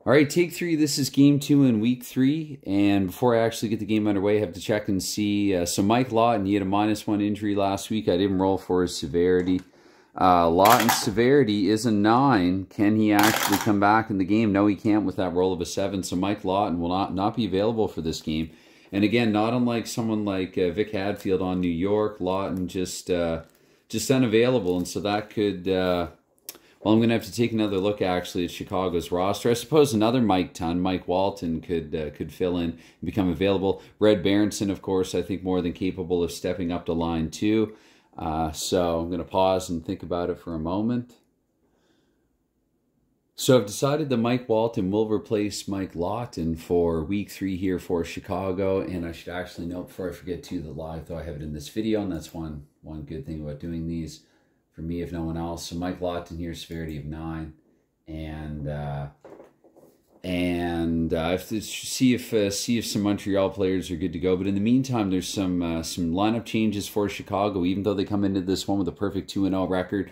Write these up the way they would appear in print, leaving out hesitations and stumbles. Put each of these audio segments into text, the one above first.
All right, take three. This is game 2 in week 3. And before I actually get the game underway, I have to check and see. So Mike Lawton, he had a -1 injury last week. I didn't roll for his severity. Lawton's severity is a 9. Can he actually come back in the game? No, he can't with that roll of a 7. So Mike Lawton will not be available for this game. And again, not unlike someone like Vic Hadfield on New York, Lawton just unavailable. And so that could... well, I'm going to have to take another look, actually, at Chicago's roster. I suppose another Mike Walton could fill in and become available. Red Berenson, of course, I think more than capable of stepping up to line 2. So I'm going to pause and think about it for a moment. So I've decided that Mike Walton will replace Mike Lawton for week 3 here for Chicago. And I should actually note, before I forget to, the live, though I have it in this video, and that's one good thing about doing these. For me, if no one else. So Mike Lawton here, severity of 9, and I have to see if some Montreal players are good to go. But in the meantime, there's some lineup changes for Chicago. Even though they come into this one with a perfect 2-0 record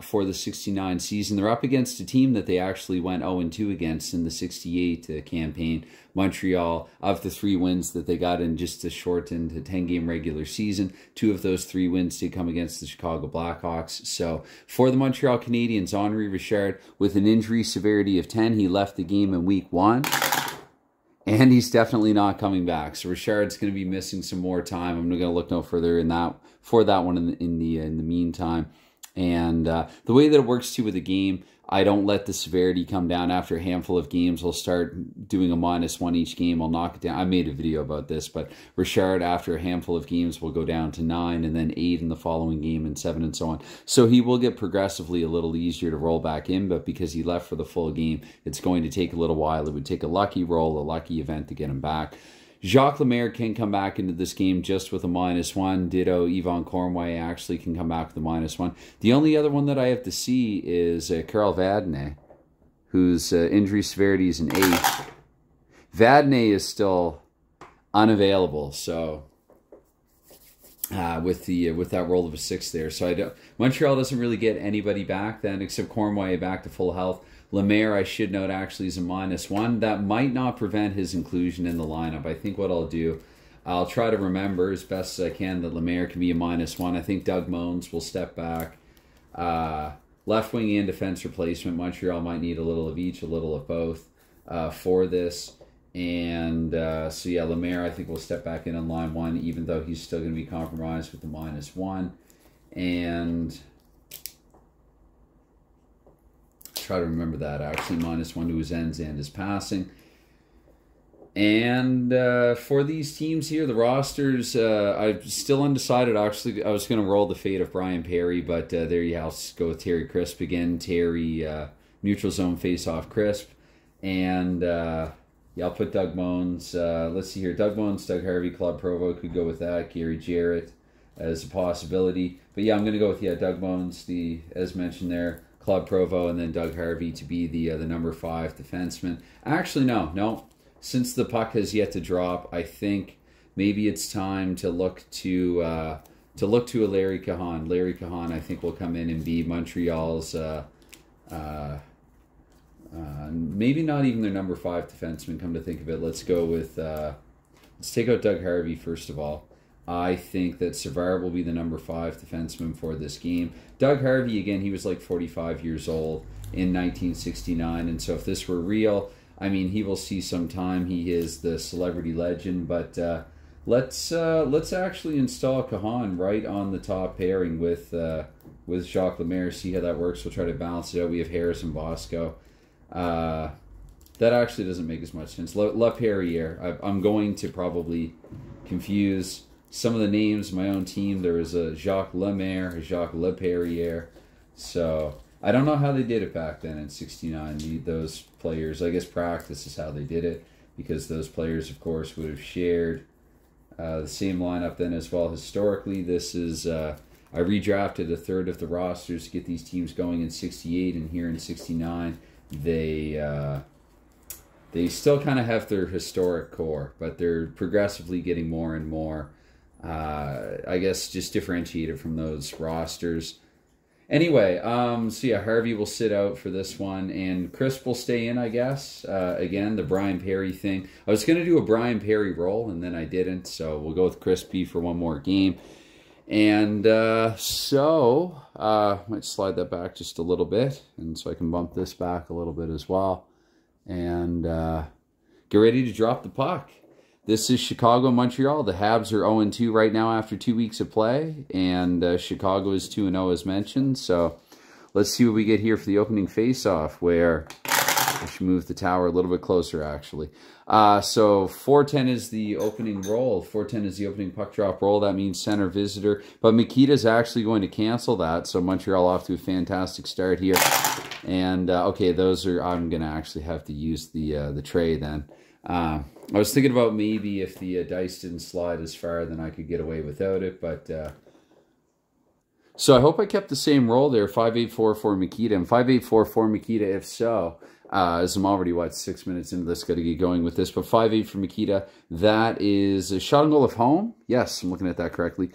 for the 69 season, they're up against a team that they actually went 0-2 against in the 68 campaign. Montreal, of the 3 wins that they got in just a shortened 10-game regular season, 2 of those 3 wins did come against the Chicago Blackhawks. So for the Montreal Canadiens, Henri Richard, with an injury severity of 10, he left the game in week 1. And he's definitely not coming back. So Richard's going to be missing some more time. I'm going to look no further for that one in the meantime. And the way that it works too with the game, I don't let the severity come down after a handful of games. I'll start doing a -1 each game. I'll knock it down. I made a video about this, but Richard, after a handful of games, will go down to 9 and then 8 in the following game and 7 and so on. So he will get progressively a little easier to roll back in, but because he left for the full game, it's going to take a little while. It would take a lucky roll, a lucky event to get him back. Jacques Lemaire can come back into this game just with a -1. Ditto, Yvon Cornway actually can come back with a -1. The only other one that I have to see is Carl Vadnais, whose injury severity is an 8. Vadnais is still unavailable, so with that roll of a 6 there. So Montreal doesn't really get anybody back then except Cornway back to full health. Lemaire, I should note, actually is a -1. That might not prevent his inclusion in the lineup. I think what I'll do, I'll try to remember as best as I can that Lemaire can be a -1. I think Doug Moens will step back. Left wing and defense replacement. Montreal might need a little of each, a little of both for this. And so yeah, Lemaire I think will step back in on line 1, even though he's still going to be compromised with the -1. And try to remember that, actually, -1 to his ends and his passing. And for these teams here, the rosters, I'm still undecided. Actually, I was going to roll the fate of Brian Perry, but there you have to go with Terry Crisp again. Terry, neutral zone face-off Crisp. And yeah, I'll put Doug Moens. Let's see here. Doug Moens, Doug Harvey, Claude Provo could go with that. Gary Jarrett as a possibility. But yeah, I'm going to go with, Doug Moens, as mentioned there, Claude Provo, and then Doug Harvey to be the number 5 defenseman. Actually, no. Since the puck has yet to drop, I think maybe it's time to look to a Larry Cahan. Larry Cahan, I think, will come in and be Montreal's maybe not even their number 5 defenseman. Come to think of it, let's go with let's take out Doug Harvey first of all. I think that Savard will be the number 5 defenseman for this game. Doug Harvey, again, he was like 45 years old in 1969, and so if this were real, I mean, he will see some time. He is the celebrity legend, but let's actually install Cahan right on the top pairing with Jacques Lemaire. See how that works. We'll try to balance it out. We have Harris and Bosco. That actually doesn't make as much sense. La Perriere. I'm going to probably confuse some of the names of my own team. There was a Jacques Lemaire, a Jacques La Perriere. So I don't know how they did it back then in '69. Those players, I guess practice is how they did it, because those players, of course, would have shared the same lineup then as well. Historically, this is I redrafted a third of the rosters to get these teams going in '68, and here in '69, they still kind of have their historic core, but they're progressively getting more and more, I guess, just differentiated from those rosters. Anyway, so yeah, Harvey will sit out for this one, and Crisp will stay in, I guess. Again, the Brian Perry thing. I was going to do a Brian Perry roll, and then I didn't, so we'll go with Crispy for one more game. And might slide that back just a little bit, and so I can bump this back a little bit as well. And get ready to drop the puck. This is Chicago-Montreal. The Habs are 0-2 right now after 2 weeks of play, and Chicago is 2-0 as mentioned. So let's see what we get here for the opening face-off, where I should move the tower a little bit closer, actually. So 4-10 is the opening roll. 4-10 is the opening puck drop roll. That means center visitor. But Mikita's actually going to cancel that. So Montreal off to a fantastic start here. And, okay, those are... I'm going to actually have to use the tray then. I was thinking about maybe if the dice didn't slide as far, then I could get away without it. But so I hope I kept the same roll there. 5-8-4 for Mikita. And 5-8-4 for Mikita if so. As I'm already, 6 minutes into this, got to get going with this. But 5-8 for Mikita. That is a shot on goal of home. Yes, I'm looking at that correctly.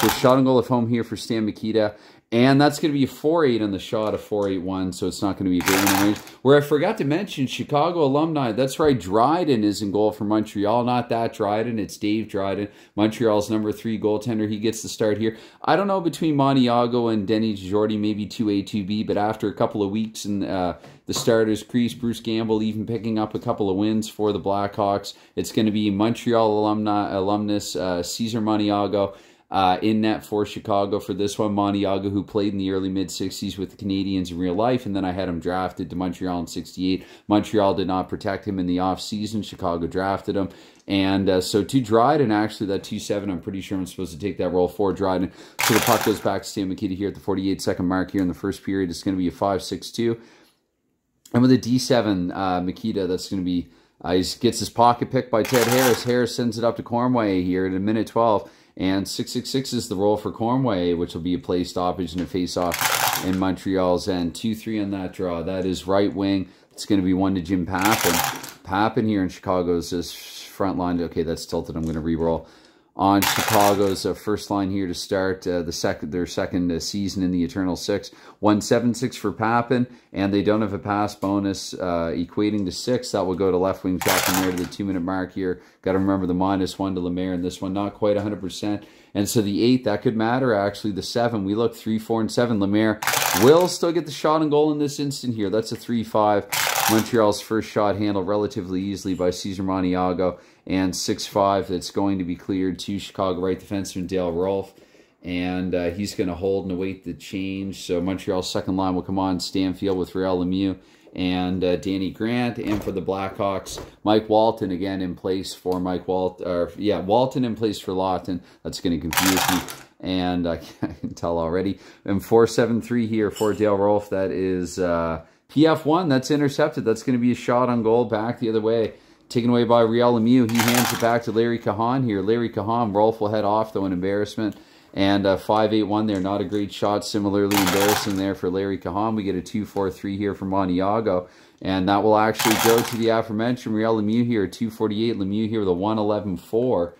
So shot on goal of home here for Stan Mikita. And that's going to be a 4-8 on the shot, a 4-8-1, so it's not going to be a great one range. Where I forgot to mention, Chicago alumni, that's right, Dryden is in goal for Montreal. Not that Dryden, it's Dave Dryden, Montreal's number 3 goaltender. He gets the start here. I don't know between Montiago and Denny Jordy, maybe 2A, 2B, but after a couple of weeks in the starters crease, Bruce Gamble even picking up a couple of wins for the Blackhawks. It's going to be Montreal alumnus Cesar Montiago. In net for Chicago for this one. Montiago, who played in the early mid-60s with the Canadiens in real life, and then I had him drafted to Montreal in 68. Montreal did not protect him in the offseason. Chicago drafted him. And so to Dryden, actually, that 2-7, I'm pretty sure I'm supposed to take that roll for Dryden. So the puck goes back to Stan Mikita here at the 48-second mark here in the first period. It's going to be a 5-6-2. And with a D7, Mikita, that's going to be... he gets his pocket picked by Ted Harris. Harris sends it up to Cornway here in a minute 12. And 6-6-6 is the roll for Cornway, which will be a play stoppage and a face-off in Montreal's end. 2-3 on that draw. That is right wing. It's going to be 1 to Jim Pappen. Pappen here in Chicago's front line. Okay, that's tilted. I'm going to re-roll. On Chicago's first line here to start their second season in the Eternal Six. 1-7-6 for Pappen, and they don't have a pass bonus equating to 6. That will go to left wing shot from there to the 2-minute mark here. Got to remember the -1 to Lemaire in this one, not quite 100%. And so the 8, that could matter actually. The 7, we look 3, 4, and 7. Lemaire will still get the shot and goal in this instant here. That's a 3-5. Montreal's first shot handled relatively easily by Cesar Montiago. And 6-5, that's going to be cleared to Chicago right defenseman Dale Rolfe. And he's going to hold and await the change. So Montreal's second line will come on. Stanfield with Rael Lemieux and Danny Grant. And for the Blackhawks, Mike Walton again in place for Walton in place for Lawton. That's going to confuse me. And I can tell already. And 4-7-3 here for Dale Rolfe. That is PF1. That's intercepted. That's going to be a shot on goal back the other way. Taken away by Rael Lemieux. He hands it back to Larry Cahan here. Larry Cahan, Rolfe will head off, though, an embarrassment. And 5-8-1 there. Not a great shot. Similarly embarrassing there for Larry Cahan. We get a 2-4-3 here from Montiago. And that will actually go to the aforementioned Rael Lemieux here. 2-48. Lemieux here with a 1-11-4.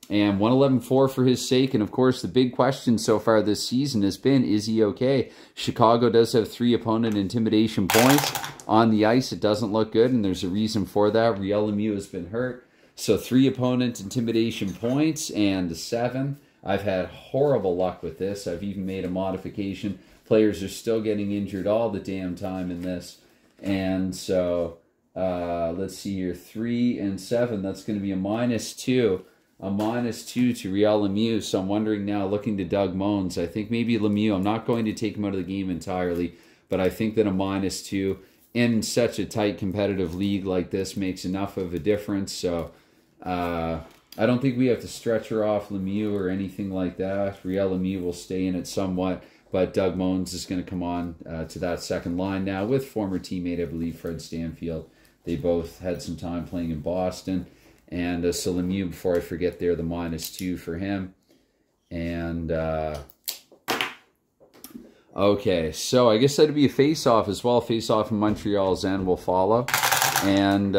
And 1-11-4 for his sake. And, of course, the big question so far this season has been, is he okay? Chicago does have 3 opponent intimidation points on the ice. It doesn't look good, and there's a reason for that. Rael Lemieux has been hurt. So 3 opponent intimidation points and 7. I've had horrible luck with this. I've even made a modification. Players are still getting injured all the damn time in this. And so, let's see here. 3 and 7. That's going to be a -2. A -2 to Rael Lemieux. So I'm wondering now, looking to Doug Moens, I think maybe Lemieux, I'm not going to take him out of the game entirely, but I think that a -2 in such a tight competitive league like this makes enough of a difference. So I don't think we have to stretch her off Lemieux or anything like that. Rael Lemieux will stay in it somewhat, but Doug Moens is going to come on to that second line now with former teammate, I believe, Fred Stanfield. They both had some time playing in Boston. And so Lemieux, before I forget there, the -2 for him. And, okay, so I guess that'd be a face-off as well. Face-off in Montreal's end will follow. And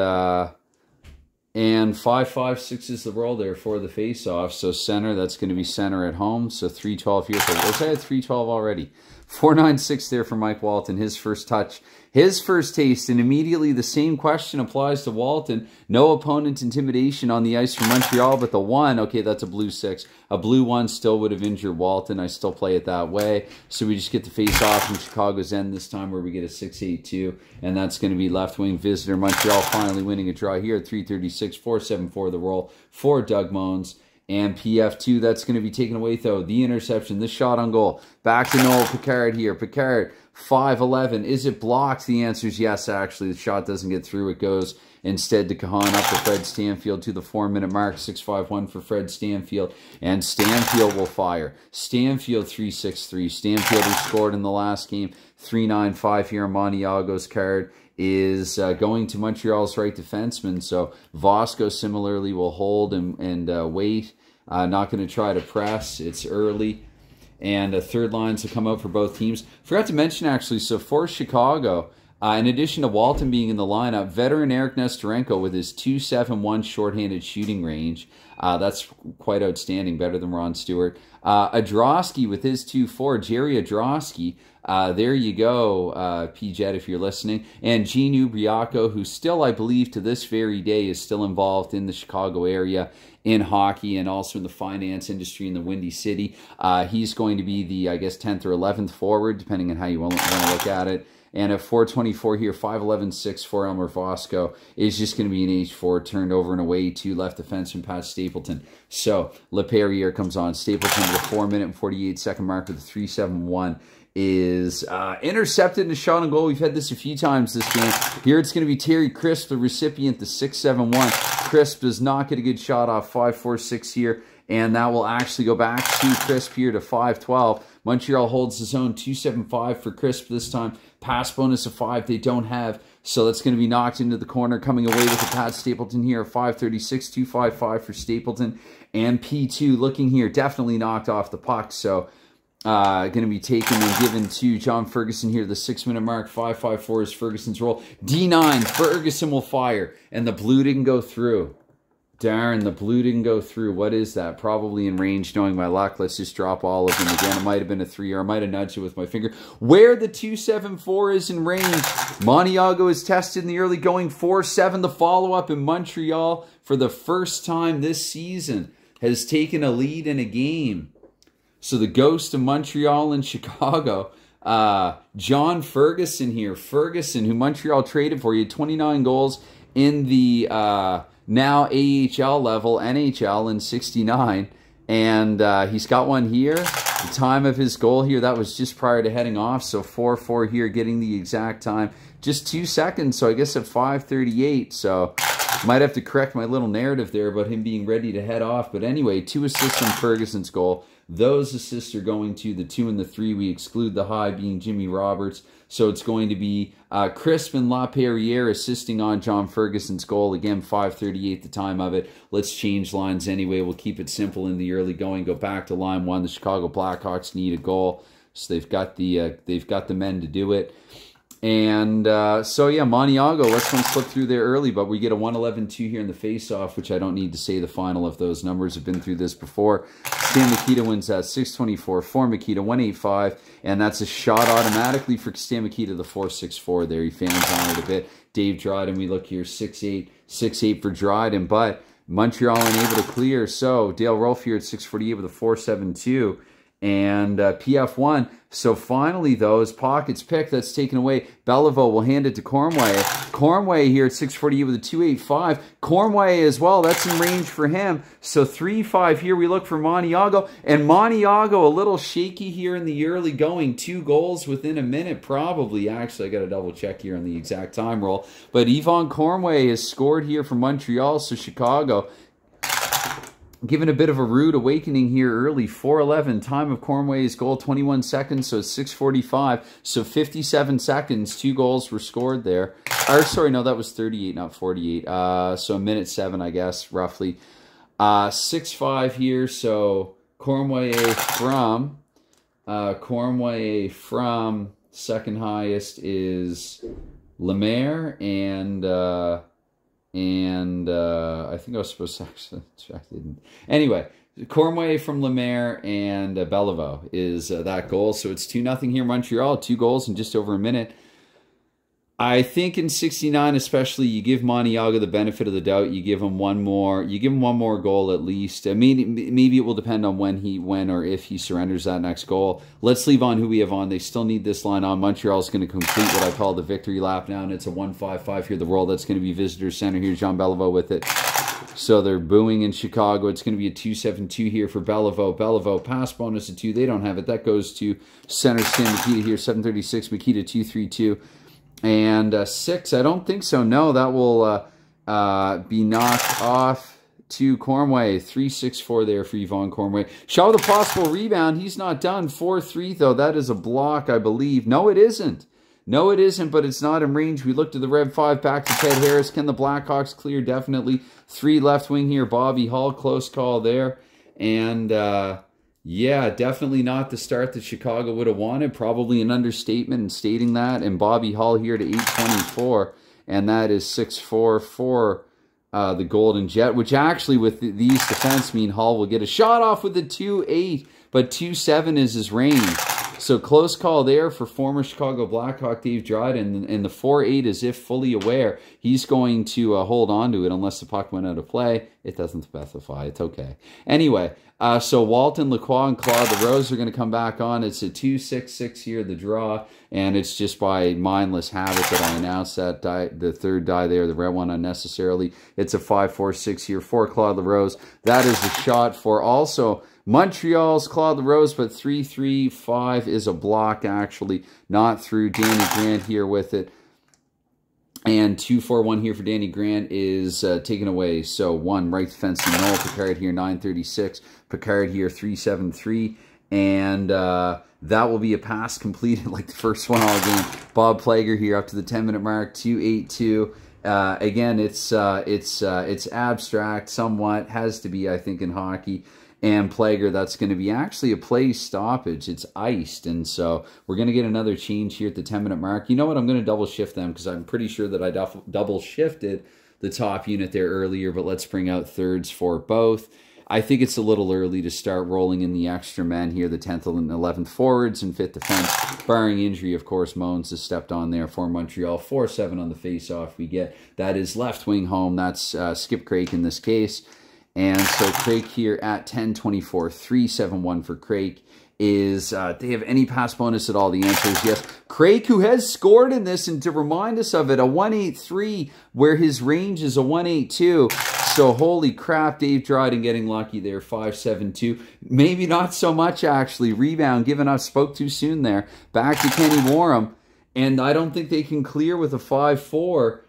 5-5-6 is the roll there for the face-off. So center, that's going to be center at home. So 3-12 here. Was I at 3-12 already? 496 there for Mike Walton, his first touch, his first taste, and immediately the same question applies to Walton. No opponent intimidation on the ice for Montreal, but the 1, okay, that's a blue 6. A blue 1 still would have injured Walton. I still play it that way. So we just get to face off in Chicago's end this time, where we get a 6-8-2, and that's going to be left wing visitor. Montreal finally winning a draw here at 336, 4-7-4 the roll for Doug Moens. And PF2, that's going to be taken away, though. The interception, the shot on goal. Back to Noel Picard here. Picard, 5-11. Is it blocked? The answer is yes, actually. The shot doesn't get through. It goes instead to Kahan up to Fred Stanfield to the 4-minute mark. 6-5-1 for Fred Stanfield. And Stanfield will fire. Stanfield, 3-6-3. Stanfield, who scored in the last game. 3-9-5 here on Montiago's card, is going to Montreal's right defenseman. So Vosco similarly will hold and wait. Not going to try to press. It's early. And third lines will come out for both teams. Forgot to mention, actually, so for Chicago, in addition to Walton being in the lineup, veteran Eric Nestorenko with his 2.71 shorthanded shooting range. That's quite outstanding, better than Ron Stewart. Adrosky with his 2.4, Jerry Adrosky. There you go, P-Jet, if you're listening. And Gene Ubriaco, who still, I believe, to this very day is still involved in the Chicago area in hockey and also in the finance industry in the Windy City. He's going to be the, I guess, 10th or 11th forward, depending on how you want to look at it. And at 424 here, 5'11", 6'4", Elmer Vosco is just going to be an H4 turned over and away to left defenseman Pat Stapleton. So LePerriere comes on. Stapleton with a 4-minute and 48-second mark with a 3.71 is intercepted in a shot on goal. We've had this a few times this game. Here it's going to be Terry Crisp, the recipient, the 6.71. Crisp does not get a good shot off. 5.46 here. And that will actually go back to Crisp here to 5.12. Montreal holds his own. 2.75 for Crisp this time. Pass bonus of 5 they don't have. So that's going to be knocked into the corner. Coming away with the Pat Stapleton here. 5.36, 2.55 for Stapleton. And P2 looking here. Definitely knocked off the puck. So going to be taken and given to John Ferguson here. The 6-minute mark. 5.54 is Ferguson's roll. D9. Ferguson will fire. And the blue didn't go through. Darn, the blue didn't go through. What is that? Probably in range, knowing my luck. Let's just drop all of them again. It might have been a 3, or I might have nudged it with my finger. Where the 2.74 is in range. Montiago is tested in the early going. 4.7. The follow-up in Montreal for the first time this season has taken a lead in a game. So the ghost of Montreal and Chicago. John Ferguson here. Ferguson, who Montreal traded for. He had 29 goals in the now AHL level, NHL in 69. And he's got one here. The time of his goal here, that was just prior to heading off. So 4-4 here, getting the exact time. Just 2 seconds, so I guess at 5:38. So might have to correct my little narrative there about him being ready to head off. But anyway, 2 assists on Ferguson's goal. Those assists are going to the 2 and the 3. We exclude the high being Jimmy Roberts. So it's going to be Crisp and LaPerriere assisting on John Ferguson's goal. Again, 5:38 the time of it. Let's change lines anyway. We'll keep it simple in the early going. Go back to line 1. The Chicago Blackhawks need a goal. So they've got the men to do it. And so, yeah, Montiago, let's one slip through there early, but we get a 111-2 here in the face-off, which I don't need to say the final of those numbers. Have been through this before. Stan Mikita wins at 624 for Mikita, 185, and that's a shot automatically for Stan Mikita, the 464 there. He fans on it a bit. Dave Dryden, we look here, 6'8 for Dryden, but Montreal unable to clear. So Dale Rolfe here at 648 with a 472. And PF1. So finally, though, his pocket's picked. That's taken away. Beliveau will hand it to Cornway. Cornway here at 648 with a 285. Cornway as well. That's in range for him. So 3-5 here. We look for Montiago. And Montiago a little shaky here in the early going. 2 goals within a minute, probably. Actually, I got to double check here on the exact time roll. But Yvon Cornway has scored here for Montreal. So Chicago given a bit of a rude awakening here early. 4:11. Time of Cornway's goal, 21 seconds, so 6:45. So 57 seconds. 2 goals were scored there. Or, sorry, no, that was 38, not 48. So a minute 7, I guess, roughly. 6-5 here, so Cornway from second highest is Lemaire, and I think I was supposed to actually check. Anyway, Cormier from Lemaire and Beliveau is that goal. So it's 2-0 here, Montreal. 2 goals in just over a minute. I think in 69 especially, you give Maniago the benefit of the doubt. You give him one more. You give him one more goal at least. I mean, maybe it will depend on when or if he surrenders that next goal. Let's leave on who we have on. They still need this line on. Montreal's going to complete what I call the victory lap now, and it's a 1-5-5 here. The roll that's going to be visitor center. Here's Jean Beliveau with it. So they're booing in Chicago. It's going to be a 2-7-2 here for Beliveau. Beliveau, pass bonus of 2. They don't have it. That goes to center stand Makita here, 736. Makita 2-3-2. And 6, I don't think so. No, that will be knocked off to Cormier. 3-6-4 there for Yvon Cormier. Shaw with a possible rebound. He's not done. 4-3, though. That is a block, I believe. No, it isn't. No, it isn't, but it's not in range. We looked at the Red 5 back to Ted Harris. Can the Blackhawks clear? Definitely. 3 left wing here. Bobby Hull, close call there. And yeah, definitely not the start that Chicago would have wanted. Probably an understatement in stating that. And Bobby Hull here to 824. And that is 6-4 for the Golden Jet, which actually with these defense mean Hull will get a shot off with the 2-8. But 2-7 is his range. So close call there for former Chicago Blackhawk Dave Dryden. And the 4-8 is if fully aware. He's going to hold on to it unless the puck went out of play. It doesn't specify. It's okay. Anyway, so Walton, Lacroix, and Claude LaRose are going to come back on. It's a 2-6-6 here, the draw. And it's just by mindless habit that I announced that die, the third die there, the red one unnecessarily. It's a 5-4-6 here for Claude LaRose. That is the shot for also Montreal's Claude LaRose, but 3-3-5 is a block, actually, not through Danny Grant here with it. And 2-4-1 here for Danny Grant is taken away. So 1 right defenseman, Noel Picard here, 9-36. Picard here, 3-7-3. And that will be a pass completed like the first one all game. Bob Plager here up to the 10-minute mark, 2-8-2. Again, it's abstract somewhat, has to be, I think, in hockey. And Plager, that's going to be actually a play stoppage. It's iced. And so we're going to get another change here at the 10-minute mark. You know what? I'm going to double shift them because I'm pretty sure that I double shifted the top unit there earlier. But let's bring out thirds for both. I think it's a little early to start rolling in the extra men here. The 10th and 11th forwards and 5th defense. Barring injury, of course, Moans has stepped on there for Montreal. 4-7 on the face-off we get. That is left wing home. That's Skip Craik in this case. And so Craik here at 10-24, 3-7-1 for Craik is, they have any pass bonus at all? The answer is yes. Craik, who has scored in this, and to remind us of it, a 1-8-3, where his range is a 1-8-2. So holy crap, Dave Dryden getting lucky there, 5-7-2. Maybe not so much, actually. Rebound given up, spoke too soon there. Back to Kenny Warham, and I don't think they can clear with a 5-4.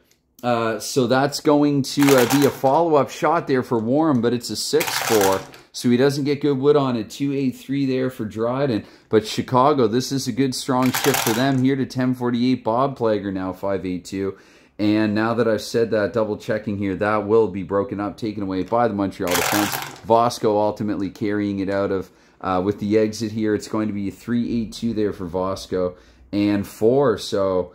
So that's going to be a follow-up shot there for Warren, but it's a 6-4, so he doesn't get good wood on it. 2-8-3 there for Dryden. But Chicago, this is a good strong shift for them here to 10-48. Bob Plager now 5-8-2. And now that I've said that, double-checking here, that will be broken up, taken away by the Montreal defense. Vosco ultimately carrying it out of, with the exit here. It's going to be a 3-8-2 there for Vosco. And 4, so...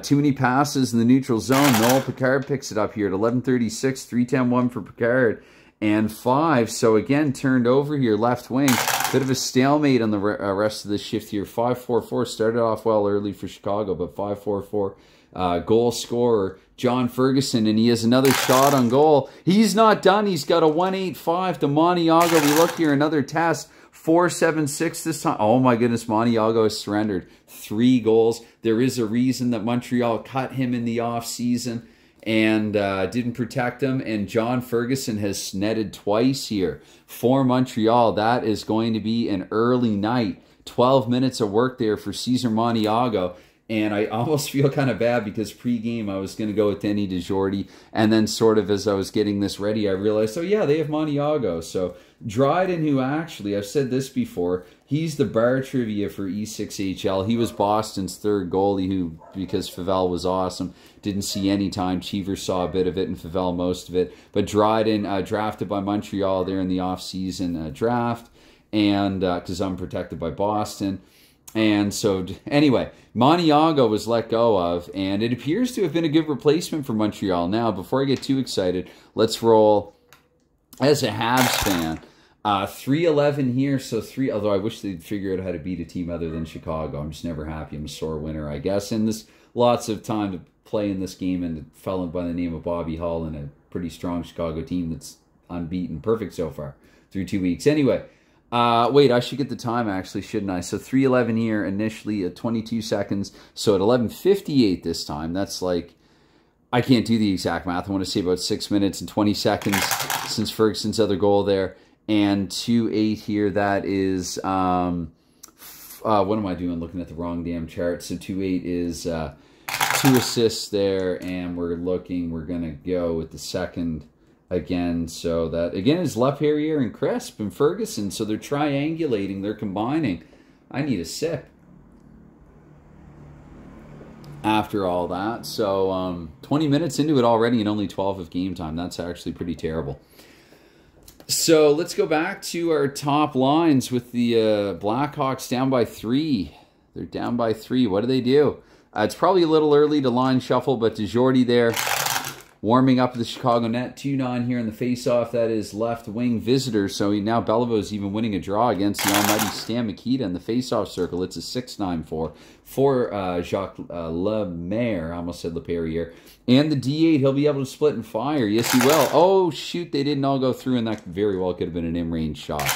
too many passes in the neutral zone. Noel Picard picks it up here at 11:36, 3-10-1 for Picard. And 5, so again, turned over here, left wing. Bit of a stalemate on the rest of the shift here. 5-4-4, started off well early for Chicago, but 5-4-4. Goal scorer, John Ferguson, and he has another shot on goal. He's not done. He's got a 1-8-5 to Maniago. We look here, another test. 4-7-6 this time. Oh my goodness, Maniago has surrendered. 3 goals. There is a reason that Montreal cut him in the offseason and didn't protect him. And John Ferguson has netted twice here for Montreal. That is going to be an early night. 12 minutes of work there for Cesar Maniago. And I almost feel kind of bad because pre-game I was going to go with Denny DeJordy. And then sort of as I was getting this ready, I realized, oh yeah, they have Maniago. So Dryden, who actually, I've said this before, he's the bar trivia for E6HL. He was Boston's 3rd goalie who, because Favell was awesome, didn't see any time. Cheever saw a bit of it and Favell most of it. But Dryden, drafted by Montreal there in the offseason draft. And because I'm protected by Boston. And so, anyway, Maniago was let go of, and it appears to have been a good replacement for Montreal. Now, before I get too excited, let's roll, as a Habs fan, 3-11 here, so although I wish they'd figure out how to beat a team other than Chicago. I'm just never happy. I'm a sore winner, I guess. And there's lots of time to play in this game, and a fellow by the name of Bobby Hull and a pretty strong Chicago team that's unbeaten. Perfect so far through 2 weeks. Anyway, wait, I should get the time actually, shouldn't I? So 3:11 here initially at 22 seconds. So at 11:58 this time, that's like, I can't do the exact math. I want to say about 6 minutes and 20 seconds since Ferguson's other goal there. And 2:08 here, that is, what am I doing? Looking at the wrong damn chart. So 2:08 is 2 assists there, and we're going to go with the second again. So that, again, is LaPerriere and Crisp and Ferguson. So they're triangulating, they're combining. I need a sip after all that. So 20 minutes into it already and only 12 of game time. That's actually pretty terrible. So let's go back to our top lines with the Blackhawks down by 3. They're down by 3. What do? It's probably a little early to line shuffle, but DeJordy there warming up the Chicago net. 2-9 here in the faceoff. That is left wing visitor. So now Beliveau even winning a draw against the almighty Stan Mikita in the faceoff circle. It's a 6-9 for Jacques Lemaire. I almost said LaPerriere. And the D8, he'll be able to split and fire. Yes, he will. Oh, shoot, they didn't all go through, and that very well could have been an in-range shot.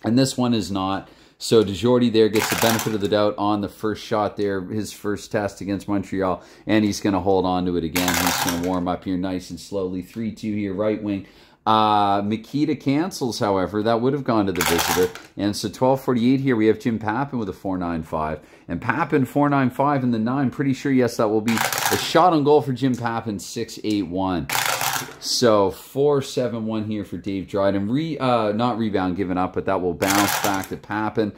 And this one is not. So DeJordy there gets the benefit of the doubt on the first shot there, his first test against Montreal, and he's going to hold on to it again. He's going to warm up here nice and slowly. 3-2 here, right wing. Mikita cancels, however. That would have gone to the visitor. And so 12:48 here, we have Jim Pappen with a 4.95. And Pappen 4.95 in the 9. Pretty sure, yes, that will be a shot on goal for Jim Pappen, 6.81. So 4.71 here for Dave Dryden. Not rebound given up, but that will bounce back to Pappen.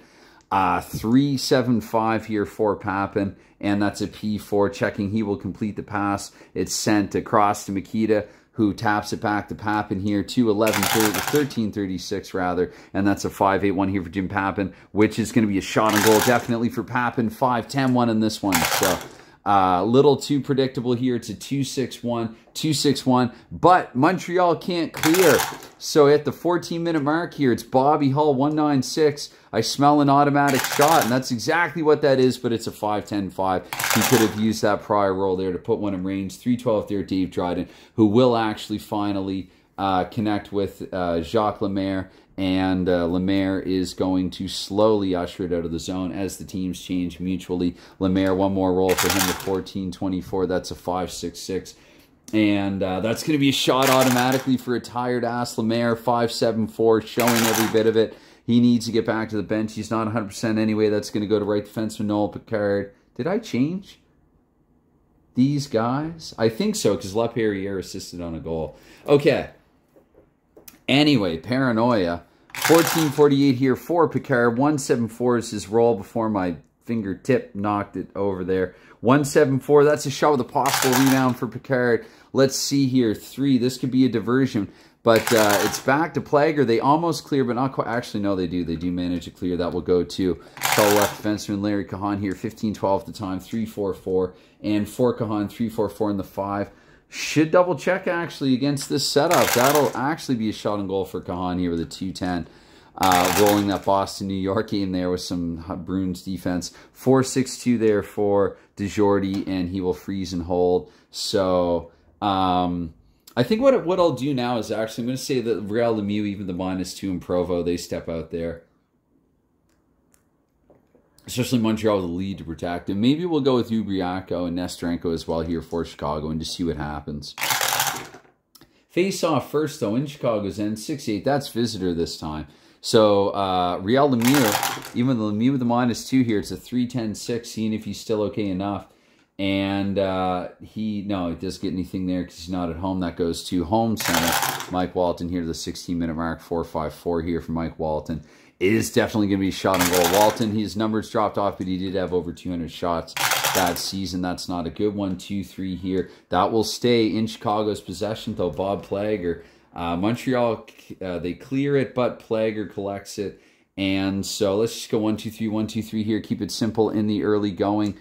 3.75 here for Pappen. And that's a P4. Checking, he will complete the pass. It's sent across to Mikita, who taps it back to Pappen here, 13.36 rather, and that's a 5.81 here for Jim Pappen, which is going to be a shot on goal definitely for Pappen. 5.10-1 in this one, so a little too predictable here. It's a 2.61, but Montreal can't clear. So at the 14-minute mark here, it's Bobby Hull, 1.96. I smell an automatic shot, and that's exactly what that is, but it's a 5.10-5. He could have used that prior roll there to put one in range. 3.12 there, Dave Dryden, who will actually finally connect with Jacques Lemaire, and Lemaire is going to slowly usher it out of the zone as the teams change mutually. Lemaire, one more roll for him to 14.24. That's a 5.66. And that's going to be a shot automatically for a tired-ass Lemaire. 5.74, showing every bit of it. He needs to get back to the bench. He's not 100% anyway. That's going to go to right defenseman Noel Picard. Did I change these guys? I think so, because LaPerriere assisted on a goal. Okay. Anyway, Paranoia. 14.48 here for Picard. 1.74 is his roll before my fingertip knocked it over there. 1.74, that's a shot with a possible rebound for Picard. Let's see here. 3, this could be a diversion. But it's back to Plager. They almost clear, but not quite. Actually, no, they do. They do manage to clear. That will go to fellow left defenseman Larry Cahan here. 15.12 at the time. 3.44. And for Cahan, 3.44 in the 5. Should double check, actually, against this setup. That'll actually be a shot on goal for Cahan here with a 2.10. Rolling that Boston-New York game there with some Bruins defense. 4.62 there for DeJordy, and he will freeze and hold. So, I think what I'll do now is actually, I'm going to say that Real Lemieux, even the -2 in Provo, they step out there. Especially Montreal with a lead to protect. And maybe we'll go with Ubriaco and Nestorenko as well here for Chicago and just see what happens. Face off first, though, in Chicago's end. 6.8, that's visitor this time. So, Real Lemieux, even the Lemieux with the -2 here, it's a 3.10-6, seeing if he's still okay enough. And no, he doesn't get anything there because he's not at home. That goes to home center. Mike Walton here to the 16-minute mark. 4.54 here for Mike Walton. It is definitely going to be a shot on goal. Walton, his numbers dropped off, but he did have over 200 shots that season. That's not a good one. 2-3 here. That will stay in Chicago's possession, though. Bob Plager. Montreal, they clear it, but Plager collects it. And so let's just go 1-2-3, 1-2-3 here. Keep it simple in the early going.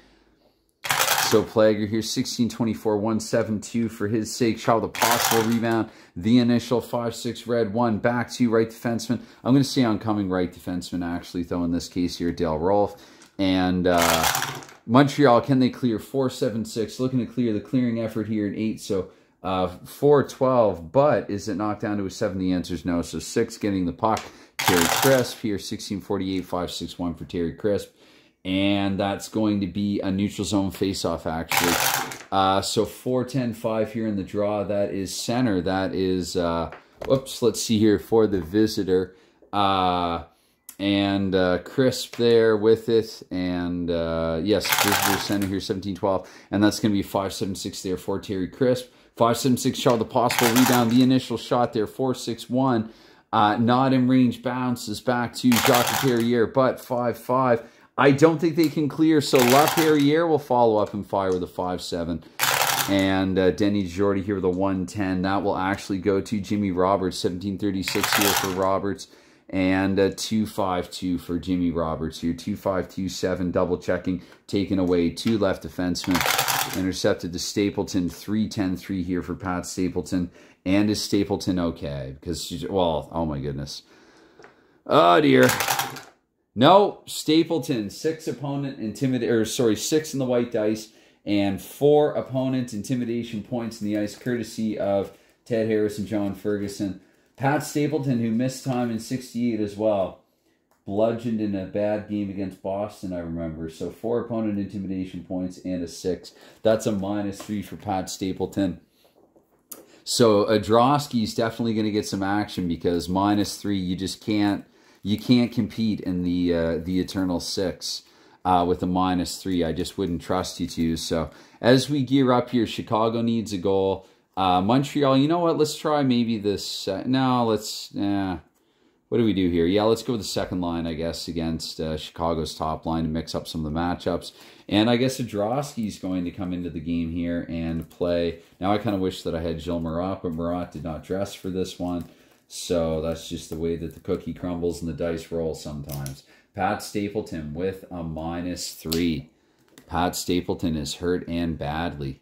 So Plager here, 16-24, 172 for his sake. Shot with a possible rebound. The initial 5-6 red one. Back to right defenseman. I'm going to say oncoming right defenseman, actually, though, in this case here, Dale Rolfe. And Montreal, can they clear? 4-7-6. Looking to clear. The clearing effort here in 8. So 4-12. But is it knocked down to a 7? The answer is no. So 6 getting the puck. Terry Crisp here, 16-48, 5-6-1 for Terry Crisp. And that's going to be a neutral zone face-off, actually. So 4-10-5 here in the draw. That is center. That is, whoops, let's see here for the visitor. And Crisp there with it. And, yes, visitor center here, 17-12. And that's going to be 5-7-6 there for Terry Crisp. 5-7-6 shot with a possible rebound. The initial shot there, 4-6-1. Not in range, bounces back to Jacques Terrier, but 5-5. I don't think they can clear, so LaPerriere will follow up and fire with a 5-7. And Denny Jordy here with a 110. That will actually go to Jimmy Roberts, 17-36 here for Roberts. And 2-5-2 for Jimmy Roberts here. 2-5-2-7, double checking, taken away. 2 left defensemen. Intercepted to Stapleton, 3-10-3 here for Pat Stapleton. And is Stapleton okay? Because, well, oh my goodness. Oh dear. No, Stapleton, 6 opponent intimidate, 6 in the white dice and 4 opponent intimidation points in the ice, courtesy of Ted Harris and John Ferguson. Pat Stapleton, who missed time in 68 as well, bludgeoned in a bad game against Boston, I remember. So 4 opponent intimidation points and a 6. That's a -3 for Pat Stapleton. So Adrosky's definitely going to get some action because -3, you just can't. You can't compete in the Eternal 6 with a -3. I just wouldn't trust you to. So as we gear up here, Chicago needs a goal. Montreal, you know what? Let's try maybe this. No, let's. What do we do here? Yeah, let's go with the second line, I guess, against Chicago's top line to mix up some of the matchups. And I guess Adrosky's going to come into the game here and play. Now, I kind of wish that I had Gilles Marat, but Marat did not dress for this one. So that's just the way that the cookie crumbles and the dice roll sometimes. Pat Stapleton with a -3. Pat Stapleton is hurt and badly.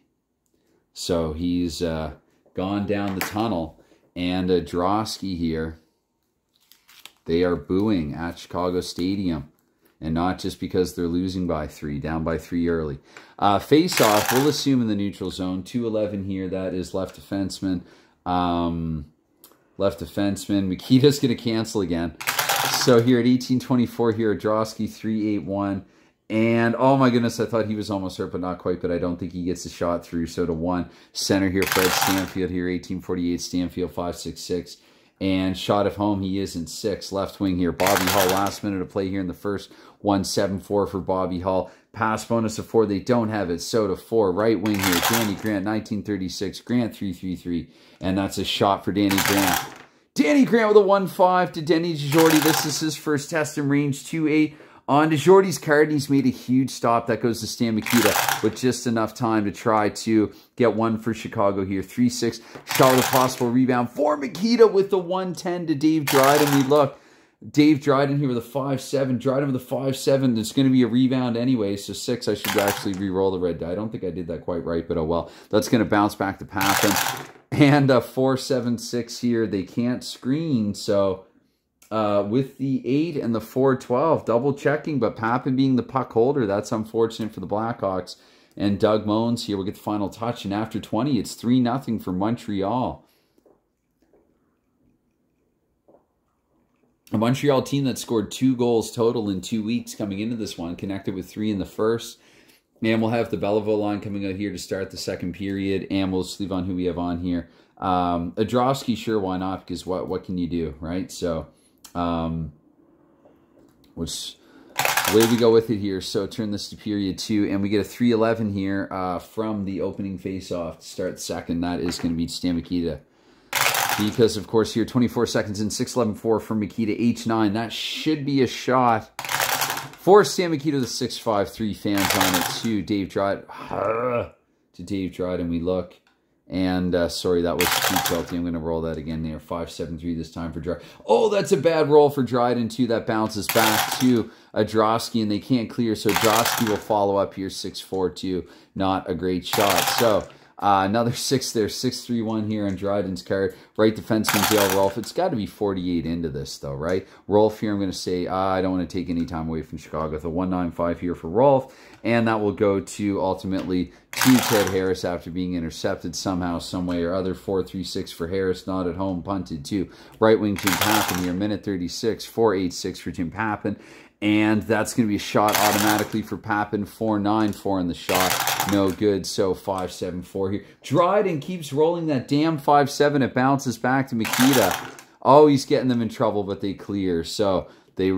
So he's gone down the tunnel. And Drosky here, they are booing at Chicago Stadium. And not just because they're losing by 3, down by 3 early. Face-off, we'll assume in the neutral zone. 2-11 here, that is left defenseman. Left defenseman. Mikita's going to cancel again. So here at 18-24 here, Drosky 3-8-1. And oh my goodness, I thought he was almost hurt, but not quite. But I don't think he gets the shot through. So to 1. Center here, Fred Stanfield here, 18-48. Stanfield 5-6-6. And shot of home, he is in 6. Left wing here, Bobby Hull. Last minute of play here in the first. 1-7-4 for Bobby Hull. Pass bonus of 4. They don't have it. So to 4. Right wing here, Danny Grant, 1936. Grant 3-3-3. And that's a shot for Danny Grant. Danny Grant with a 1-5 to Denny Jordy. This is his first test in range. 2-8 on to Jordy's card. And he's made a huge stop. That goes to Stan Mikita with just enough time to try to get 1 for Chicago here. 3-6. Shot with a possible rebound for Mikita with the 1-10 to Dave Dryden. We look. Dave Dryden here with a 5-7. Dryden with a 5-7. There's going to be a rebound anyway. So 6, I should actually re-roll the red die. I don't think I did that quite right, but oh well. That's going to bounce back to Papin. And 4-7-6 here. They can't screen. So with the 8 and the 4-12, double checking. But Papin being the puck holder, that's unfortunate for the Blackhawks. And Doug Moans here will get the final touch. And after 20, it's 3-0 for Montreal. A Montreal team that scored 2 goals total in 2 weeks coming into this one, connected with 3 in the first. And we'll have the Belleville line coming out here to start the second period. And we'll just leave on who we have on here. Adrosky, sure, why not? Because what can you do, right? So, which way we go with it here. So turn this to period 2. And we get a 3-11 here from the opening face-off to start the second. That is going to be Stan Mikita. Because, of course, here, 24 seconds in, 6-11-4 from Mikita, H9. That should be a shot for Stan Mikita, the 6-5-3 fans on it to Dave Dryden. To Dave Dryden we look. And sorry, that was too tilty. I'm going to roll that again there. 5-7-3 this time for Dryden. Oh, that's a bad roll for Dryden too. That bounces back to Adrosky, and they can't clear. So Adrosky will follow up here 6-4-2. Not a great shot. So another 6 there. 6-3-1 here on Dryden's card. Right defenseman Dale Rolf. It's got to be 48 into this though, right? Rolf here, I'm going to say I don't want to take any time away from Chicago. The 195 here for Rolf. And that will go to ultimately to Ted Harris after being intercepted somehow, some way or other. 4-3-6 for Harris, not at home, punted to right wing Jim Pappen here. Minute 36, 4-8-6 for Jim Pappen. And that's going to be a shot automatically for Pappen. 4-9-4 in the shot. No good. So 5-7-4 here. Dryden keeps rolling that damn 5-7. It bounces back to Mikita. Oh, he's getting them in trouble, but they clear. So they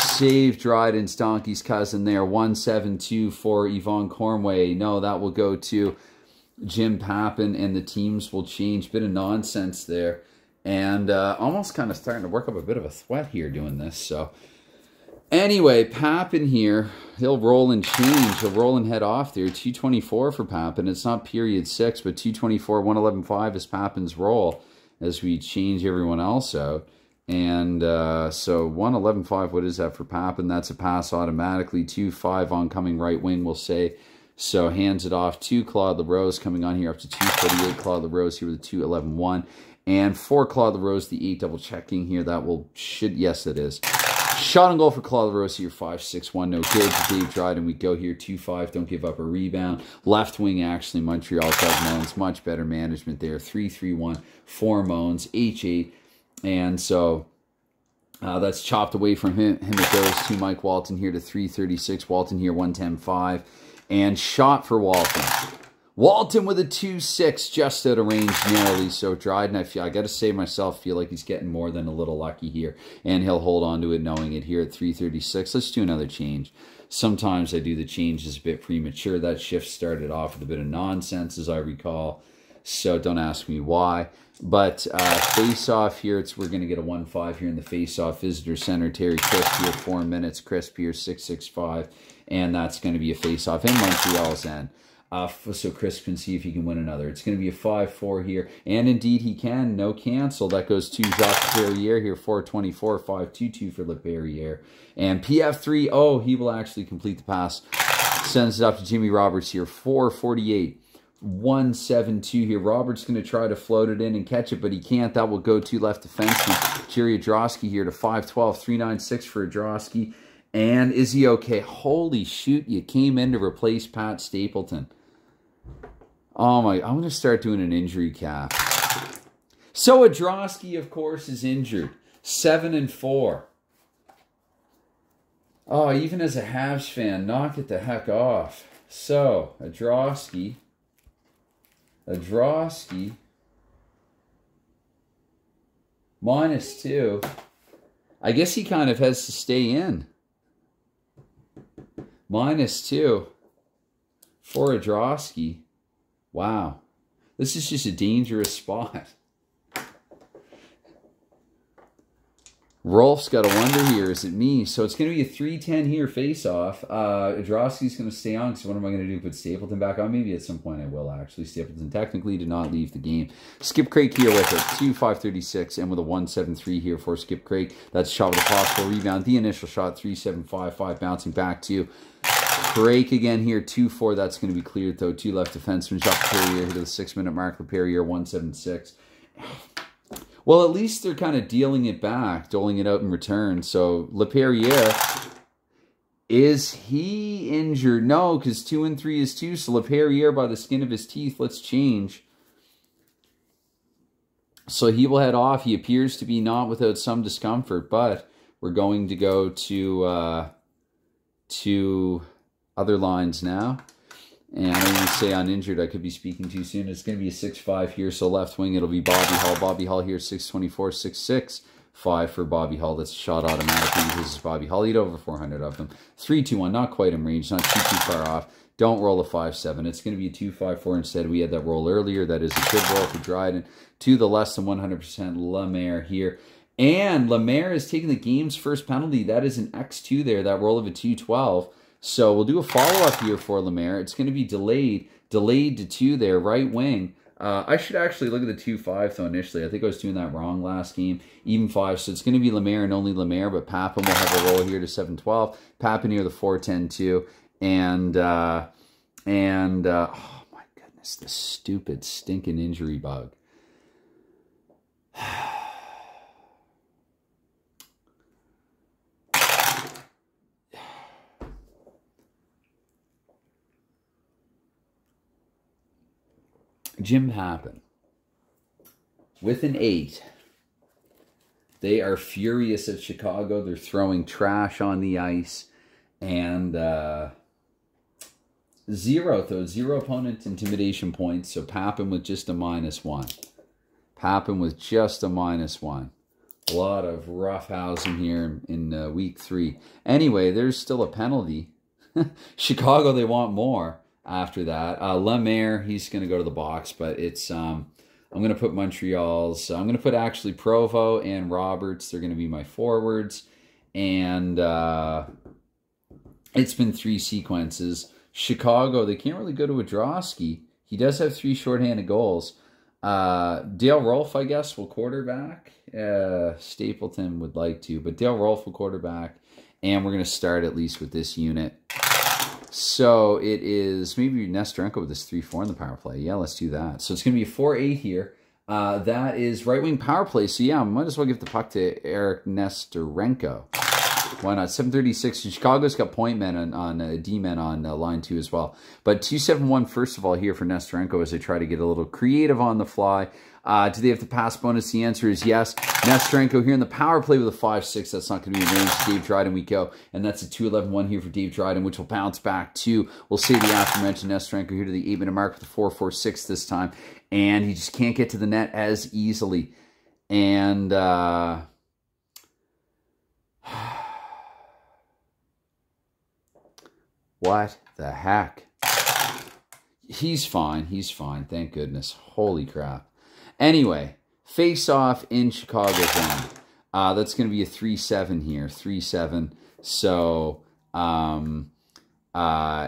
save Dryden's donkey's cousin there. 1-7-2 for Yvonne Cornway. No, that will go to Jim Pappen, and the teams will change. Bit of nonsense there. And almost kind of starting to work up a bit of a sweat here doing this. So anyway, Pappen here, he'll roll and change. He'll roll and head off there. 224 for Pappen. It's not period 6, but 224, 111.5 is Pappen's roll as we change everyone else out. And so 111.5, what is that for Pappen? That's a pass automatically. 2-5 oncoming right wing, we'll say. So hands it off to Claude LaRose coming on here up to 248. Claude LaRose here with a 211.1. And for Claude LaRose, the 8 double checking here. That will, yes it is. Shot on goal for Claude LaRose here, 5-6-1, no good. To Dave Dryden, we go here, 2-5, don't give up a rebound. Left wing, actually, Montreal, Doug Moans, much better management there. 3-3-1, 4 Moans, H8. And so that's chopped away from him. It goes to Mike Walton here to 3-36. Walton here, 110.5. And shot for Walton. Walton with a 2-6, just out of range narrowly. So Dryden, I got to say myself, feel like he's getting more than a little lucky here. And he'll hold on to it knowing it here at 3-36. Let's do another change. Sometimes I do the changes a bit premature. That shift started off with a bit of nonsense, as I recall. So don't ask me why. But face-off here, we're going to get a 1-5 here in the face-off. Visitor center, Terry Crisp here, 4 minutes. Crisp here, 6-6-5. And that's going to be a face-off in Montreal's end. So Chris can see if he can win another. It's going to be a 5-4 here. And indeed he can. No cancel. That goes to Jacques Perrier here. 4-24. 5-2-2 for LePerriere. And PF3, oh, he will actually complete the pass. Sends it up to Jimmy Roberts here. 4-48. 1-7-2 here. Roberts going to try to float it in and catch it, but he can't. That will go to left defenseman Jerry Adrosky here to 5-12. 3-9-6 for Adrosky. And is he okay? Holy shoot, you came in to replace Pat Stapleton. Oh my, I'm going to start doing an injury cap. So Adrosky, of course, is injured. 7-4. Oh, even as a Habs fan, knock it the heck off. So, Adrosky, -2. I guess he kind of has to stay in. -2 for Adrosky. Wow. This is just a dangerous spot. Rolf's got to wonder here, is it me? So it's going to be a 3-10 here face-off. Adrosky's going to stay on, because what am I going to do? Put Stapleton back on? Maybe at some point I will, actually. Stapleton technically did not leave the game. Skip Craik here with it. 2-5-36, and with a 1-7-3 here for Skip Craik. That's shot with a possible rebound. The initial shot, 3-7-5-5, bouncing back to Craik again here, 2-4. That's going to be cleared, though. 2 left defensemen. Jacques Perrier here to the 6-minute mark. LePerriere, 1-7-6. Well, at least they're kind of dealing it back, doling it out in return. So, LePerriere, is he injured? No, because 2 and 3 is 2. So, LePerriere by the skin of his teeth. Let's change. So, he will head off. He appears to be not without some discomfort, but we're going to go to other lines now. And I don't even say uninjured. I could be speaking too soon. It's going to be a 6-5 here. So left wing, it'll be Bobby Hull. Bobby Hull here, 6-24, 6-6-5 for Bobby Hull. That's shot automatically. This is Bobby Hull. He'd over 400 of them. 3-2-1, not quite in range. Not too far off. Don't roll a 5-7. It's going to be a 2-5-4 instead. We had that roll earlier. That is a good roll for Dryden. To the less than 100% Lemaire here. And Lemaire is taking the game's first penalty. That is an X2 there. That roll of a 2-12. So we'll do a follow-up here for Lemaire. It's going to be delayed to 2 there, right wing. I should actually look at the 2-5 though initially. I think I was doing that wrong last game. Even 5, so it's going to be Lemaire and only Lemaire, but Papin will have a roll here to 7-12. Papin here the 4-10-2. And oh my goodness, the stupid stinking injury bug. Jim Papin with an 8. They are furious at Chicago. They're throwing trash on the ice. And 0 opponent intimidation points. So Papin with just a -1. Papin with just a -1. A lot of roughhousing here in week 3. Anyway, there's still a penalty. Chicago, they want more after that. Lemaire, he's going to go to the box, but it's... I'm going to put Montreal's... I'm going to put actually Provo and Roberts. They're going to be my forwards. And it's been 3 sequences. Chicago, they can't really go to Wodrowski. He does have 3 shorthanded goals. Dale Rolfe, I guess, will quarterback. Stapleton would like to, but Dale Rolfe will quarterback. And we're going to start at least with this unit. So it is maybe Nesterenko with this 3-4 in the power play. Yeah, let's do that. So it's going to be a 4-8 here. That is right-wing power play. So yeah, I might as well give the puck to Eric Nesterenko. Why not? 7:36. Chicago's got point men on D-men on line 2 as well. But 2-7-1 first of all here for Nesterenko as they try to get a little creative on the fly. Do they have the pass bonus? The answer is yes. Nesterenko here in the power play with a 5-6. That's not going to be in range. Dave Dryden we go. And that's a 2-11-1 here for Dave Dryden, which will bounce back to, we'll say the aforementioned Nesterenko here to the 8-minute mark with a 4-4-6 this time. And he just can't get to the net as easily. And what the heck? He's fine. He's fine. Thank goodness. Holy crap. Anyway, face-off in Chicago's end. That's going to be a 3-7 here. 3-7. So,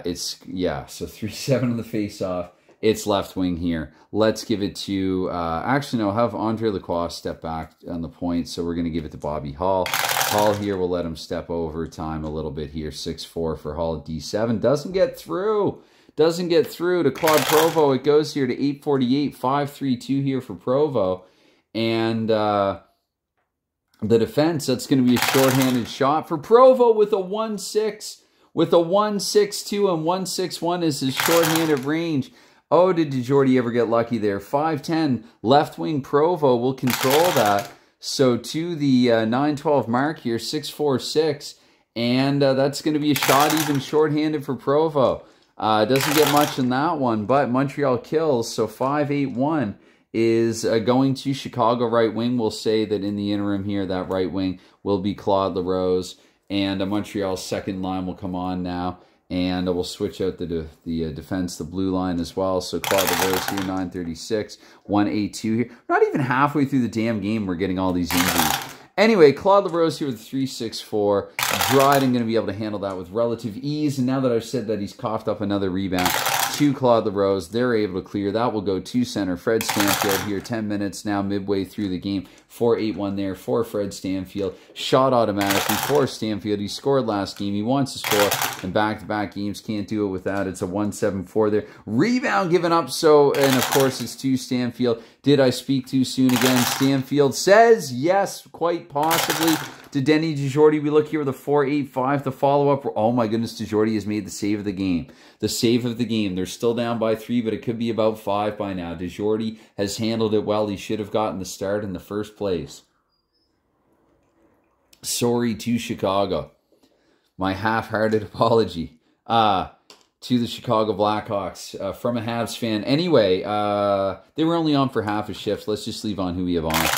it's, yeah, so 3-7 on the face-off. It's left wing here. Let's give it to, actually, no, have Andre Lacroix step back on the point. So we're going to give it to Bobby Hall. Hall here will let him step over time a little bit here. 6-4 for Hall. D7. Doesn't get through. Doesn't get through to Claude Provo. It goes here to 8:48. 5-3-2 here for Provo. And the defense, that's going to be a shorthanded shot for Provo with a 1-6. With a 1-6-2 and 1-6-1 is his shorthanded range. Oh, did DeJordy ever get lucky there? 5-10. Left wing Provo will control that. So to the 9-12 mark here, 6-4-6. And that's going to be a shot even shorthanded for Provo. Doesn't get much in that one, but Montreal kills. So 5-8-1 is going to Chicago right wing. We'll say that in the interim here, that right wing will be Claude LaRose. And Montreal's second line will come on now. And we'll switch out the defense, the blue line as well. So Claude LaRose here, 9:36, 1-8-2 here. Not even halfway through the damn game, we're getting all these injuries. Anyway, Claude LaRose here with 3-6-4. Dryden going to be able to handle that with relative ease. And now that I've said that, he's coughed up another rebound to Claude LaRose. They're able to clear. That will go to center. Fred Stanfield here, 10 minutes now midway through the game. 4-8-1 there for Fred Stanfield. Shot automatically for Stanfield. He scored last game. He wants to score. And back-to-back games can't do it without. It's a 1-7-4 there. Rebound given up. So, and of course, it's to Stanfield. Did I speak too soon again? Stanfield says yes, quite possibly. To Denny DeJordy, we look here with a 4-8-5 to follow up. Oh my goodness, DeJordy has made the save of the game. The save of the game. They're still down by 3, but it could be about 5 by now. DeJordy has handled it well. He should have gotten the start in the first place. Sorry to Chicago. My half-hearted apology. To the Chicago Blackhawks from a Habs fan. Anyway, they were only on for half a shift. Let's just leave on who we have on.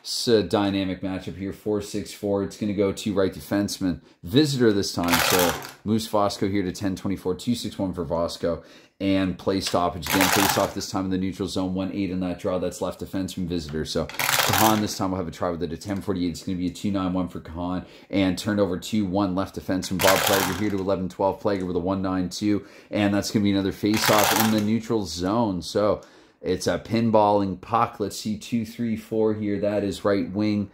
It's a dynamic matchup here. 4-6-4. It's going to go to right defenseman. Visitor this time. So moves Fosco here to 10-24. 2-6-1 for Fosco. And play stoppage again. Face off this time in the neutral zone. 1-8 in that draw. That's left defenseman visitor. So Kahan this time will have a try with it at 10-48. It's going to be a 2-9-1 for Kahan. And turned over 2-1 left defenseman. Bob Plager here to 11-12. Plager with a 1-9-2. And that's going to be another face off in the neutral zone. So It's a pinballing puck. Let's see, 2, 3, 4 here. That is right wing.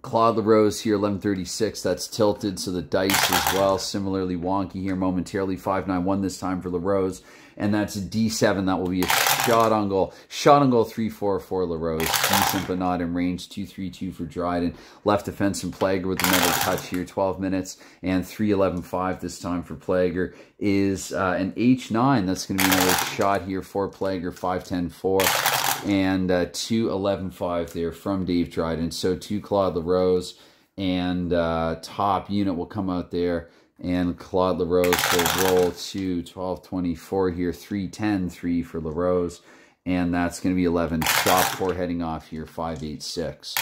Claude LaRose here, 1136. That's tilted, so the dice as well. Similarly wonky here momentarily. 5-9-1 this time for LaRose. And that's a D7. That will be a shot on goal. Shot on goal, 3-4 for LaRose. Decent, but not in range. 2-3-2 for Dryden. Left defense and Plager with another touch here. 12 minutes and 3-11-5 this time for Plager is an H9. That's going to be another shot here for Plager. 5-10-4 and 2-11-5 there from Dave Dryden. So to Claude LaRose, and top unit will come out there. And Claude LaRose will roll to 12-24 here, 3-10-3 for LaRose. And that's going to be 11. Shot 4 heading off here, 5-8-6.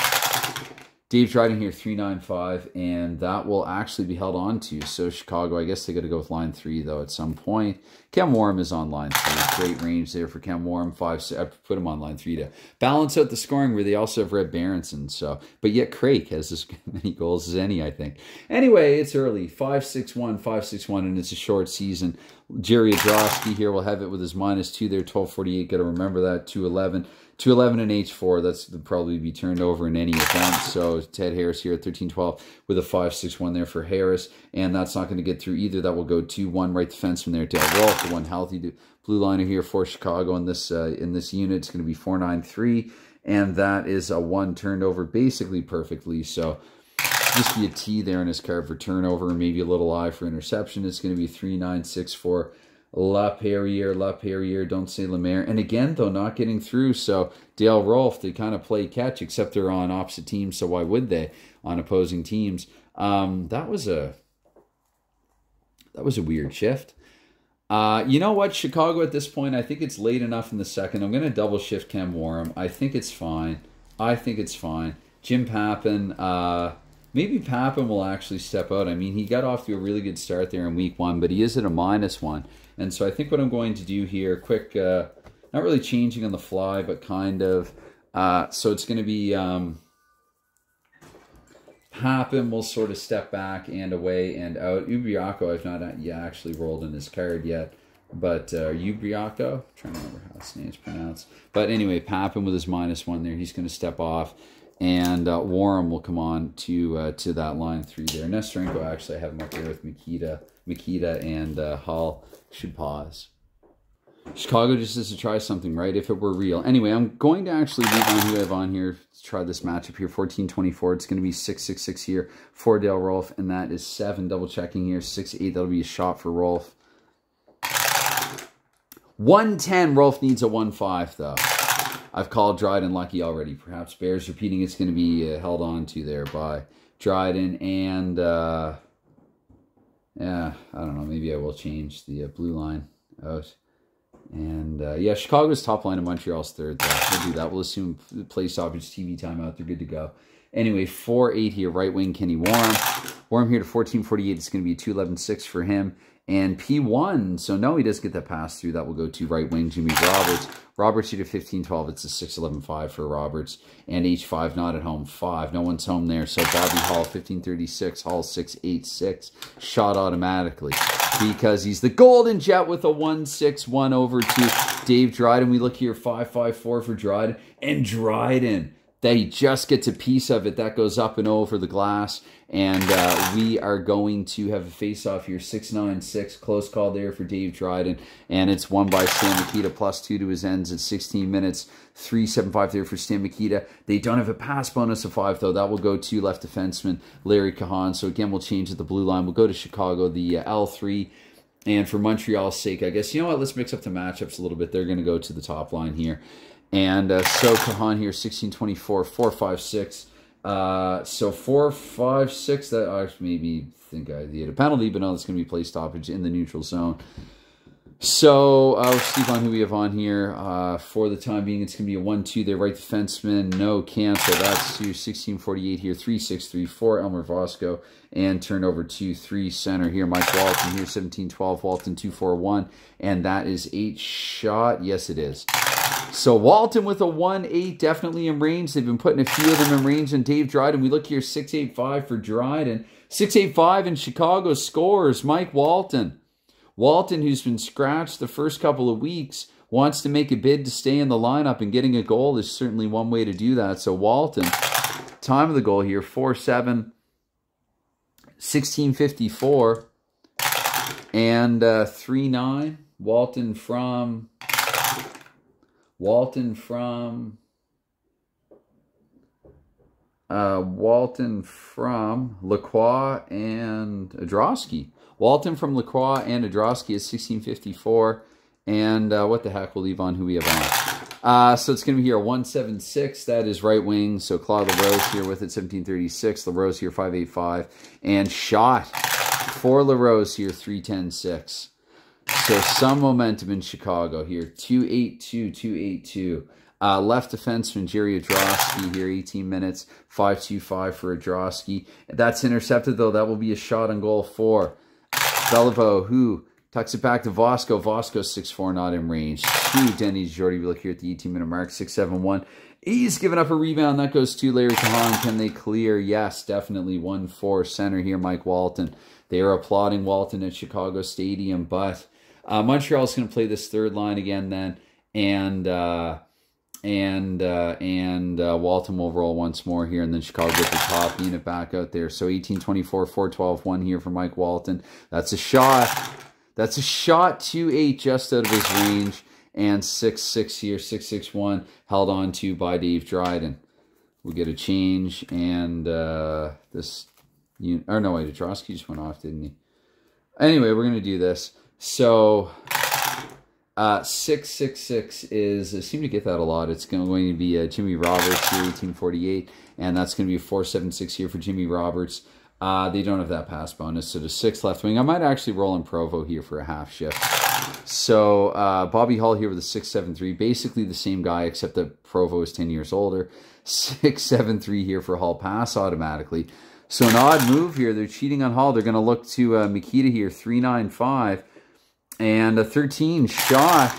Dave Dryden here, 3-9-5. And that will actually be held on to. So Chicago, I guess they got to go with line 3, though, at some point. Ken Warren is on line 3. Great range there for Ken Warren. 5, I put him on line 3 to balance out the scoring, where they also have Red Berenson. So, but yet Craig has as many goals as any, I think. Anyway, it's early. 5-6-1, 5-6-1, and it's a short season. Jerry Adrosky here will have it with his -2 there, 12:48. Got to remember that. 2-11. 2-11 and H4. That's probably be turned over in any event. So Ted Harris here at 13-12 with a 5-6-1 there for Harris. And that's not going to get through either. That will go 2-1 right defenseman there. Dale Rolfe, the one healthy blue liner here for Chicago in this unit. It's going to be 4-9-3. And that is a 1 turned over basically perfectly. So just be a T there in his card for turnover, and maybe a little I for interception. It's going to be 3-9-6 for LaPerriere, don't say Lemaire. And again, though, not getting through. So Dale Rolfe, they kind of play catch, except they're on opposite teams, so why would they on opposing teams? That was a weird shift. You know what, Chicago at this point, I think it's late enough in the second. I'm going to double shift Ken Warren. I think it's fine. Jim Pappen, maybe Pappen will actually step out. I mean, he got off to a really good start there in week 1, but he is at a -1. And so I think what I'm going to do here, quick, not really changing on the fly, but kind of. So it's going to be Pappen will sort of step back and away and out. Ubriaco, I've not actually rolled in his card yet. But Ubriaco, I'm trying to remember how his name's pronounced. But anyway, Pappen with his -1 there, he's going to step off. And Warren will come on to that line 3 there. Nestorenko, actually, I have him up there with Mikita and Hull. Should pause. Chicago just has to try something, right? If it were real. Anyway, I'm going to actually leave on who I have on here to try this matchup here. 14-24. It's going to be 6-6-6 here for Dale Rolfe. And that is 7. Double checking here. 6-8. That'll be a shot for Rolfe. 1-10. Rolfe needs a 1-5, though. I've called Dryden lucky already. Perhaps Bears repeating. It's going to be held on to there by Dryden. And, yeah, I don't know. Maybe I will change the blue line out. And, yeah, Chicago's top line and Montreal's third. We'll do that. We'll assume play stoppage, TV timeout. They're good to go. Anyway, 4-8 here. Right wing, Kenny Warren. Warren here to 14-48. It's going to be 2-11-6 for him. And P1, so no, he does get that pass through. That will go to right wing, Jimmy Roberts. Roberts here to 15-12. It's a 6-11-5 for Roberts. And H5 not at home, 5. No one's home there. So Bobby Hall, 15-36. Hall, 6-8-6. Shot automatically because he's the Golden Jet with a 1-6-1 over to Dave Dryden. We look here, 5-5-4 for Dryden. And Dryden, he just gets a piece of it. That goes up and over the glass. And we are going to have a face-off here. 6-9-6. Close call there for Dave Dryden. And it's won by Stan Mikita. +2 to his ends at 16 minutes. 3-7-5 there for Stan Mikita. They don't have a pass bonus of 5, though. That will go to left defenseman Larry Cahan. So, again, we'll change at the blue line. We'll go to Chicago, the L3. And for Montreal's sake, I guess, you know what? Let's mix up the matchups a little bit. They're going to go to the top line here. And so Cahan here, 16-24, 4-5-6. So 4-5-6, that I maybe think I had a penalty, but no, it's going to be play stoppage in the neutral zone. So I'll see on who we have on here. For the time being, it's going to be a 1-2 there. Right defenseman, no cancel. That's to 16-48 here. 3-6-3-4, Elmer Vosco. And turnover 2-3 center here. Mike Walton here, 17-12. Walton 2-4-1. And that is 8 shot. Yes, it is. So Walton with a 1-8, definitely in range. They've been putting a few of them in range. And Dave Dryden, we look here, 6-8-5 for Dryden. 6-8-5 in Chicago scores. Mike Walton. Walton, who's been scratched the first couple of weeks. wants to make a bid to stay in the lineup, and getting a goal is certainly one way to do that. So Walton, time of the goal here, 4-7, 16:54, and 3-9. Walton from Lacroix and Adrosky. Walton from Lacroix and Adrosky is 16:54. And what the heck, we'll leave on who we have on. So it's going to be here 176. That is right wing. So Claude LaRose here with it, 17:36. LaRose here, 5:85. And shot for LaRose here, 3:10.6. So some momentum in Chicago here. 2-8-2, 2-8-2. Left defenseman Jerry Adrosky here, 18 minutes, 5-2-5 for Adrosky. That's intercepted, though. That will be a shot on goal for Beliveau, who tucks it back to Vosco. Vosco 6'4", not in range. To Denny Jordy. We look here at the 18-minute mark, 6-7-1. He's given up a rebound. That goes to Larry Cahan. Can they clear? Yes, definitely. 1-4 center here, Mike Walton. They are applauding Walton at Chicago Stadium, but Montreal's going to play this third line again then, and Walton will roll once more here, and then Chicago get the top unit back out there. So 18-24, 4-12-1 here for Mike Walton. That's a shot. That's a shot, 2-8 just out of his range, and 6-6 here, 6-6-1 held on to by Dave Dryden. We'll get a change, and this, or no, wait, Adrosky just went off, didn't he? Anyway, we're going to do this. So 6-6-6 is, I seem to get that a lot. It's going to be Jimmy Roberts here, 18:48, and that's going to be a 4-7-6 here for Jimmy Roberts. They don't have that pass bonus, so the 6 left wing. I might actually roll in Provo here for a half shift. So Bobby Hull here with a 6-7-3, basically the same guy except that Provo is 10 years older. 6-7-3 here for Hull, pass automatically. So an odd move here. They're cheating on Hull. They're going to look to Mikita here, 3-9-5, and a 13 shot.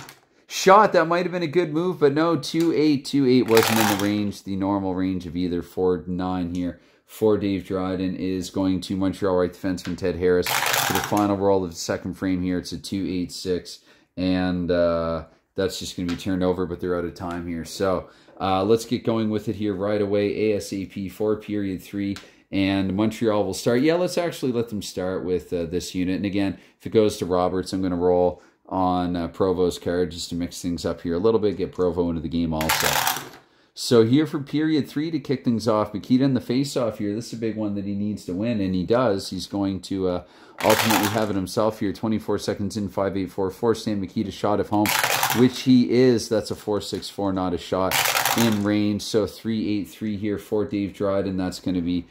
That might have been a good move, but no, 2-8. 2-8 wasn't in the range, the normal range of either 4-9 here. For Dave Dryden is going to Montreal right defenseman Ted Harris for the final roll of the second frame here. It's a 2-8-6, and that's just going to be turned over, but they're out of time here. So let's get going with it here right away, ASAP for period 3, and Montreal will start. Yeah, let's actually let them start with this unit. And again, if it goes to Roberts, I'm going to roll on Provo's card just to mix things up here a little bit, get Provo into the game also. So here for period 3 to kick things off, Mikita in the face-off here. This is a big one that he needs to win, and he does. He's going to ultimately have it himself here. 24 seconds in, 5-8-4. Force-stand Mikita shot of home, which he is. That's a 4-6-4, not a shot in range. So 3-8-3 here for Dave Dryden. That's going to be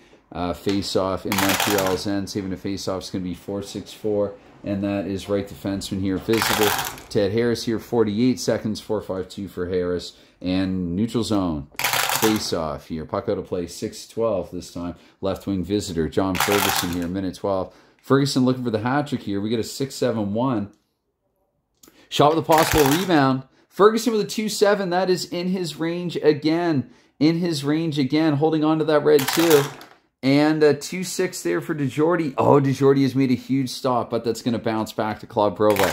face-off in Montreal's end. Saving a face-off is going to be 4-6-4. And that is right defenseman here, visitor. Ted Harris here, 48 seconds, 4-5-2 for Harris. And neutral zone, face-off here. Puck out of play, 6-12 this time. Left wing visitor, John Ferguson here, minute 12. Ferguson looking for the hat-trick here. We get a 6-7-1. Shot with a possible rebound. Ferguson with a 2-7. That is in his range again. Holding on to that red too. And a 2-6 there for DeJordy. Oh, DeJordy has made a huge stop, but that's going to bounce back to Claude Provo.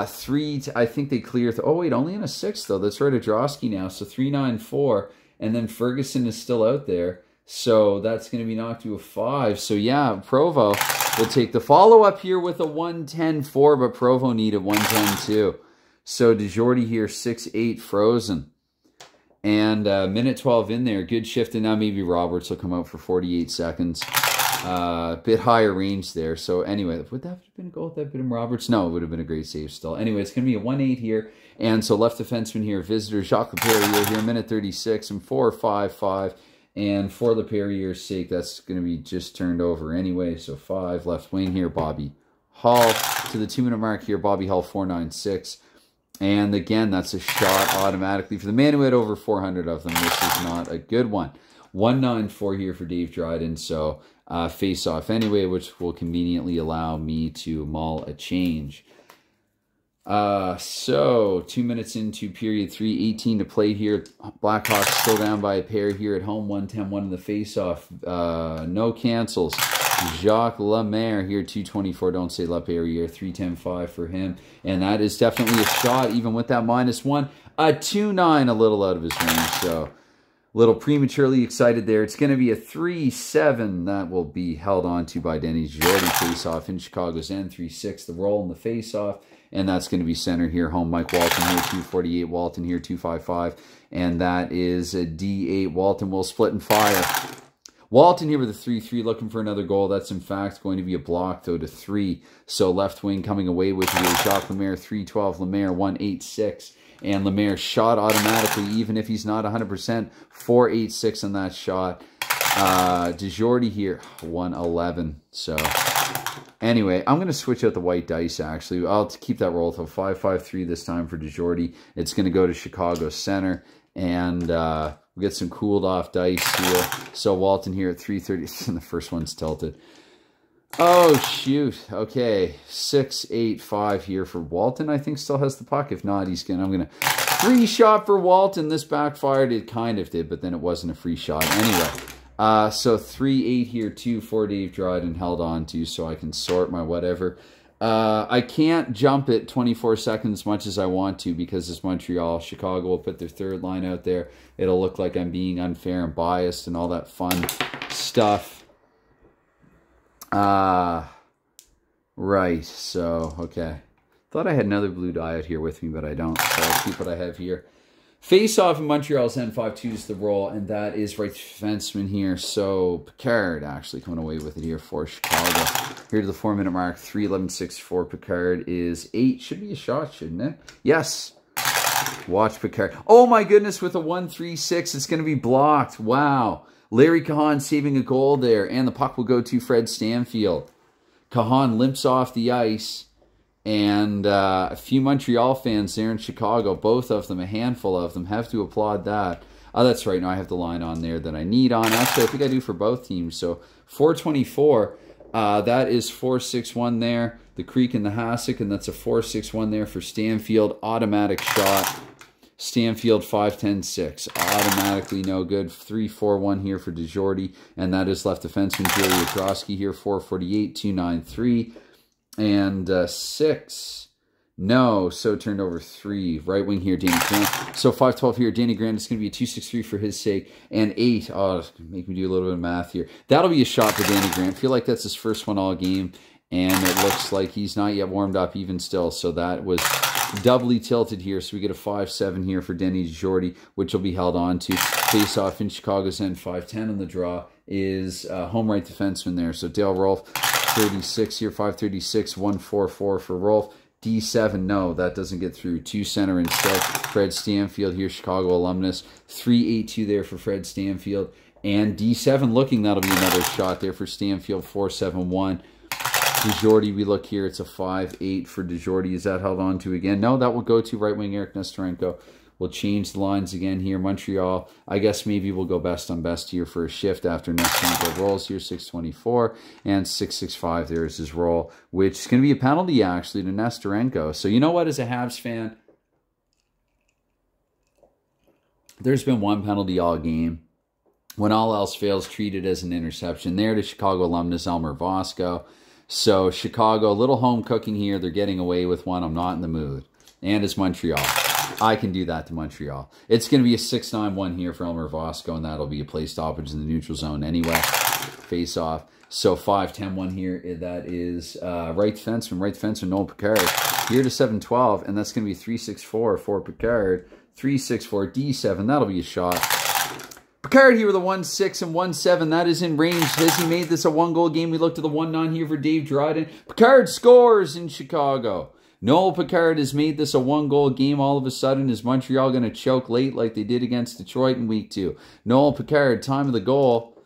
3, I think they clear. Oh, wait, only in a 6, though. That's right, Adrosky now. So 3-9-4. And then Ferguson is still out there. So that's going to be knocked to a 5. So, yeah, Provo will take the follow-up here with a 1-10-4, but Provo needed 1-10-2. So DeJordy here, 6-8, frozen. And minute 12 in there. Good shift, and now maybe Roberts will come out for 48 seconds. Bit higher range there. So anyway, would that have been a goal if that had been Roberts? No, it would have been a great save still. Anyway, it's going to be a 1-8 here. And so left defenseman here, visitor Jacques Laperriere here, minute 36, and 4-5-5. And for Laperriere's sake, that's going to be just turned over anyway. So 5, left wing here, Bobby Hull. To the 2-minute mark here, Bobby Hull, 4-9-6. And again, that's a shot automatically for the man who had over 400 of them. This is not a good one. 1-9-4 here for Dave Dryden. So face off anyway, which will conveniently allow me to mull a change. So 2 minutes into period 3, 18 to play here. Blackhawks still down by a pair here at home. 1-10-1 in the face off. No cancels. Jacques Lemaire here, 224. Don't say Laperriere, 310.5 for him. And that is definitely a shot, even with that -1. A 2-9, a little out of his range. So, a little prematurely excited there. It's going to be a 3-7. That will be held on to by Denny Jordy. Face-off in Chicago's end. 3-6, the roll in the face-off. And that's going to be center here. Home Mike Walton here, 248. Walton here, 255. And that is a D8. Walton will split and fire. Walton here with a 3-3, looking for another goal. That's, in fact, going to be a block, though, to 3. So left wing coming away with here. Jacques Lemaire, 3-12. Lemaire, 1-8-6. And Lemaire shot automatically, even if he's not 100%. 4-8-6 on that shot. DeJordy here, 1-11. So, anyway, I'm going to switch out the white dice, actually. I'll keep that roll till 5-5-3 this time for DeJordy. It's going to go to Chicago center. And we get some cooled off dice here. So Walton here at 330. And the first one's tilted. Oh, shoot. Okay. 6-8-5 here for Walton. I think still has the puck. If not, I'm going to free shot for Walton. This backfired. It kind of did, but then it wasn't a free shot. Anyway, so 3-8 here, 2 for Dave Dryden held on to, so I can sort my whatever. I can't jump it 24 seconds as much as I want to because it's Montreal. Chicago will put their third line out there. It'll look like I'm being unfair and biased and all that fun stuff. Right, so, okay. Thought I had another blue die out here with me, but I don't, so I'll keep what I have here. Face-off in Montreal's end, 5-2 is the roll, and that is right defenseman here. So, Picard actually coming away with it here for Chicago. Here to the 4-minute mark, 3-11-6 for Picard is 8. Should be a shot, shouldn't it? Yes. Watch Picard. Oh my goodness, with a 1-3-6, it's going to be blocked. Wow. Larry Cahan saving a goal there, and the puck will go to Fred Stanfield. Cahan limps off the ice, and a few Montreal fans there in Chicago, both of them, a handful of them, have to applaud that. Oh, that's right. Now I have the line on there that I need on. Actually, I think I do for both teams. So 424, that is 4-6-1 there. The Creek and the Hasek, and that's a 4-6-1 there for Stanfield. Automatic shot. Stanfield 5-10-6. Automatically no good. 3-4-1 here for DeJordy. And that is left defenseman Jerry Wojcicki here. 448, 293. And 6. No. So turned over 3. Right wing here, Danny Grant. So 5-12 here, Danny Grant. It's going to be a 2-6-3 for his sake. And 8. Oh, make me do a little bit of math here. That'll be a shot for Danny Grant. I feel like that's his first one all game. And it looks like he's not yet warmed up even still. So that was doubly tilted here. So we get a 5-7 here for Denny DeJordy, which will be held on to. Face off in Chicago's end, 5-10 on the draw is home right defenseman there. So Dale Rolfe, 36 here, 5-36, 1-4-4 for Rolfe. D7, no, that doesn't get through. 2 center instead. Fred Stanfield here, Chicago alumnus. 3-8-2 there for Fred Stanfield. And D7 looking, that'll be another shot there for Stanfield, 4-7-1. DeJordy, we look here, it's a 5-8 for DeJordy. Is that held on to again? No, that will go to right wing Eric Nestorenko. We'll change the lines again here. Montreal, I guess maybe we'll go best on best here for a shift after Nestorenko rolls here, 6-24. And 6-6-5, there's his roll, which is going to be a penalty actually to Nestorenko. So you know what, as a Habs fan, there's been one penalty all game. When all else fails, treat it as an interception. There to Chicago alumnus Elmer Vosco. So Chicago, a little home cooking here. They're getting away with one. I'm not in the mood. And it's Montreal. I can do that to Montreal. It's going to be a 6-9-1 here for Elmer Vosco, and that'll be a play stoppage in the neutral zone anyway. Face off. So 5-10-1 here. That is right defenseman Noel Picard. Here to 7-12, and that's going to be 3-6-4 for Picard. 3-6-4, D7. That'll be a shot. Picard here with a 1-6 and 1-7. That is in range. Has he made this a 1-goal game? We look to the 1-9 here for Dave Dryden. Picard scores in Chicago. Noel Picard has made this a 1-goal game. All of a sudden, is Montreal going to choke late like they did against Detroit in week 2? Noel Picard, time of the goal,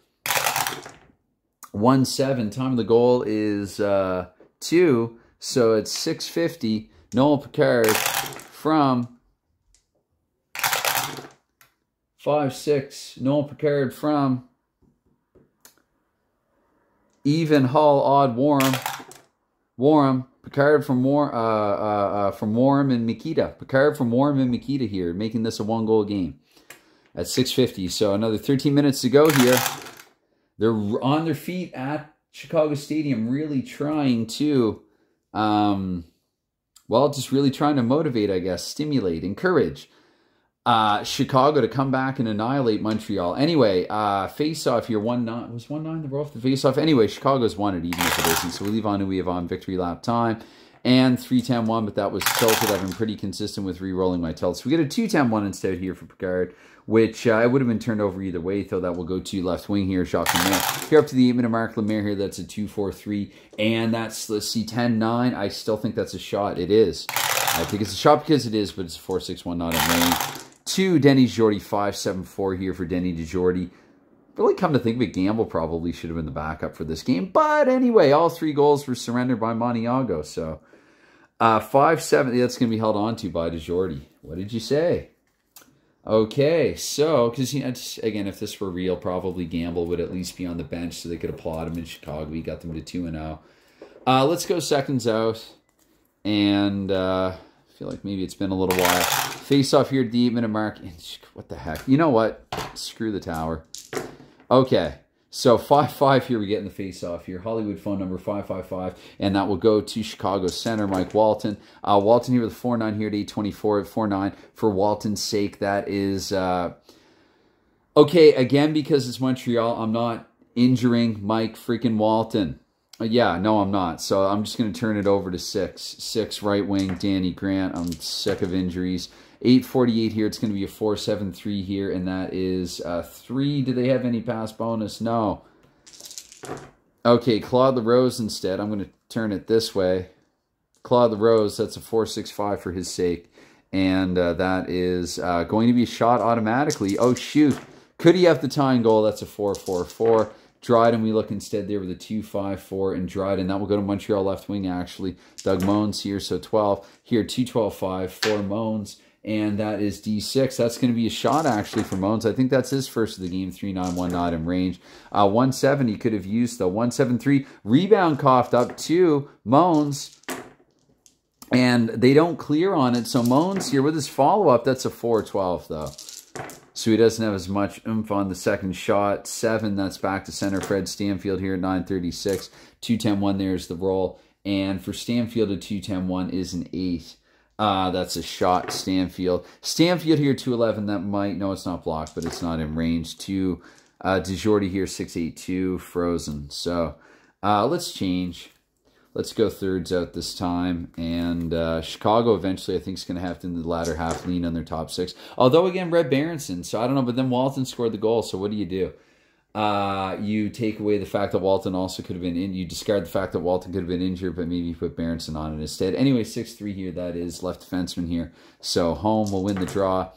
1-7. Time of the goal is 2. So it's 6:50. Noel Picard from 5-6. Noel Picard from even Hull odd Warm. Picard from Warm and Mikita. Picard from Warm and Mikita here, making this a 1-goal game at 6:50. So another 13 minutes to go here. They're on their feet at Chicago Stadium really trying to, well, just really trying to motivate, I guess, stimulate, encourage Chicago to come back and annihilate Montreal. Anyway, face-off here, 1-9. Was 1-9 the roll off the face-off? Anyway, Chicago's won it, even if it isn't. So we leave on who we have on victory lap time. And 3-10-1, but that was tilted. I've been pretty consistent with re-rolling my tilts. So we get a 2-10-1 instead here for Picard, which it would have been turned over either way, though that will go to left wing here, Jacques Lemaire. Here up to the 8-minute mark, Lemaire here, that's a 2-4-3. And that's, let's see, 10-9. I still think that's a shot. It is. I think it's a shot because it is, but it's a 4-6-1, not in range. 2, Denny DeJordy, 5-7-4 here for Denny DeJordy. Really come to think of it, Gamble probably should have been the backup for this game. But anyway, all 3 goals were surrendered by Maniago. So 5-7, that's going to be held on to by DeJordy. What did you say? Okay, so, because, you know, again, if this were real, probably Gamble would at least be on the bench so they could applaud him in Chicago. He got them to 2-0. Let's go seconds out. And I feel like maybe it's been a little while. Face off here at the 8-minute mark. And what the heck? You know what? Screw the tower. Okay. So 5-5 here, we get in the face-off here. Hollywood phone number 555, and that will go to Chicago center, Mike Walton. Walton here with 4-9 here at 824 at 4-9. For Walton's sake, that is... okay, again, because it's Montreal, I'm not injuring Mike freaking Walton. Yeah, no, I'm not. So I'm just going to turn it over to 6. 6 right wing, Danny Grant. I'm sick of injuries. 848 here. It's going to be a 473 here, and that is 3. Do they have any pass bonus? No. Okay, Claude LaRose instead. I'm going to turn it this way. Claude LaRose, that's a 465 for his sake. And that is going to be shot automatically. Oh, shoot. Could he have the tying goal? That's a 444. Dryden, we look instead there with a 2-5-4, and Dryden, that will go to Montreal left wing, actually. Doug Moans here, so 12. Here, 2-12-5 for Moans, and that is D6. That's going to be a shot, actually, for Moans. I think that's his first of the game, 3-9-1, not in range. 1-7 he could have used, though. 1-7-3, rebound coughed up to Moans, and they don't clear on it, so Moans here with his follow-up, that's a 4-12, though. So he doesn't have as much oomph on the second shot. 7, that's back to center. Fred Stanfield here at 936. 2-10-1, there's the roll. And for Stanfield, a 2-10-1 is an 8. That's a shot, Stanfield. Stanfield here, 2-11. That might, no, it's not blocked, but it's not in range. 2, DeJordy here, 6-8-2, frozen. So let's change. Let's go thirds out this time. And Chicago eventually, I think, is going to have to, in the latter half, lean on their top 6. Although, again, Red Berenson. So, I don't know. But then Walton scored the goal. So, what do? You take away the fact that Walton also could have been in. You discard the fact that Walton could have been injured, but maybe you put Berenson on it instead. Anyway, 6-3 here. That is left defenseman here. So, home will win the draw.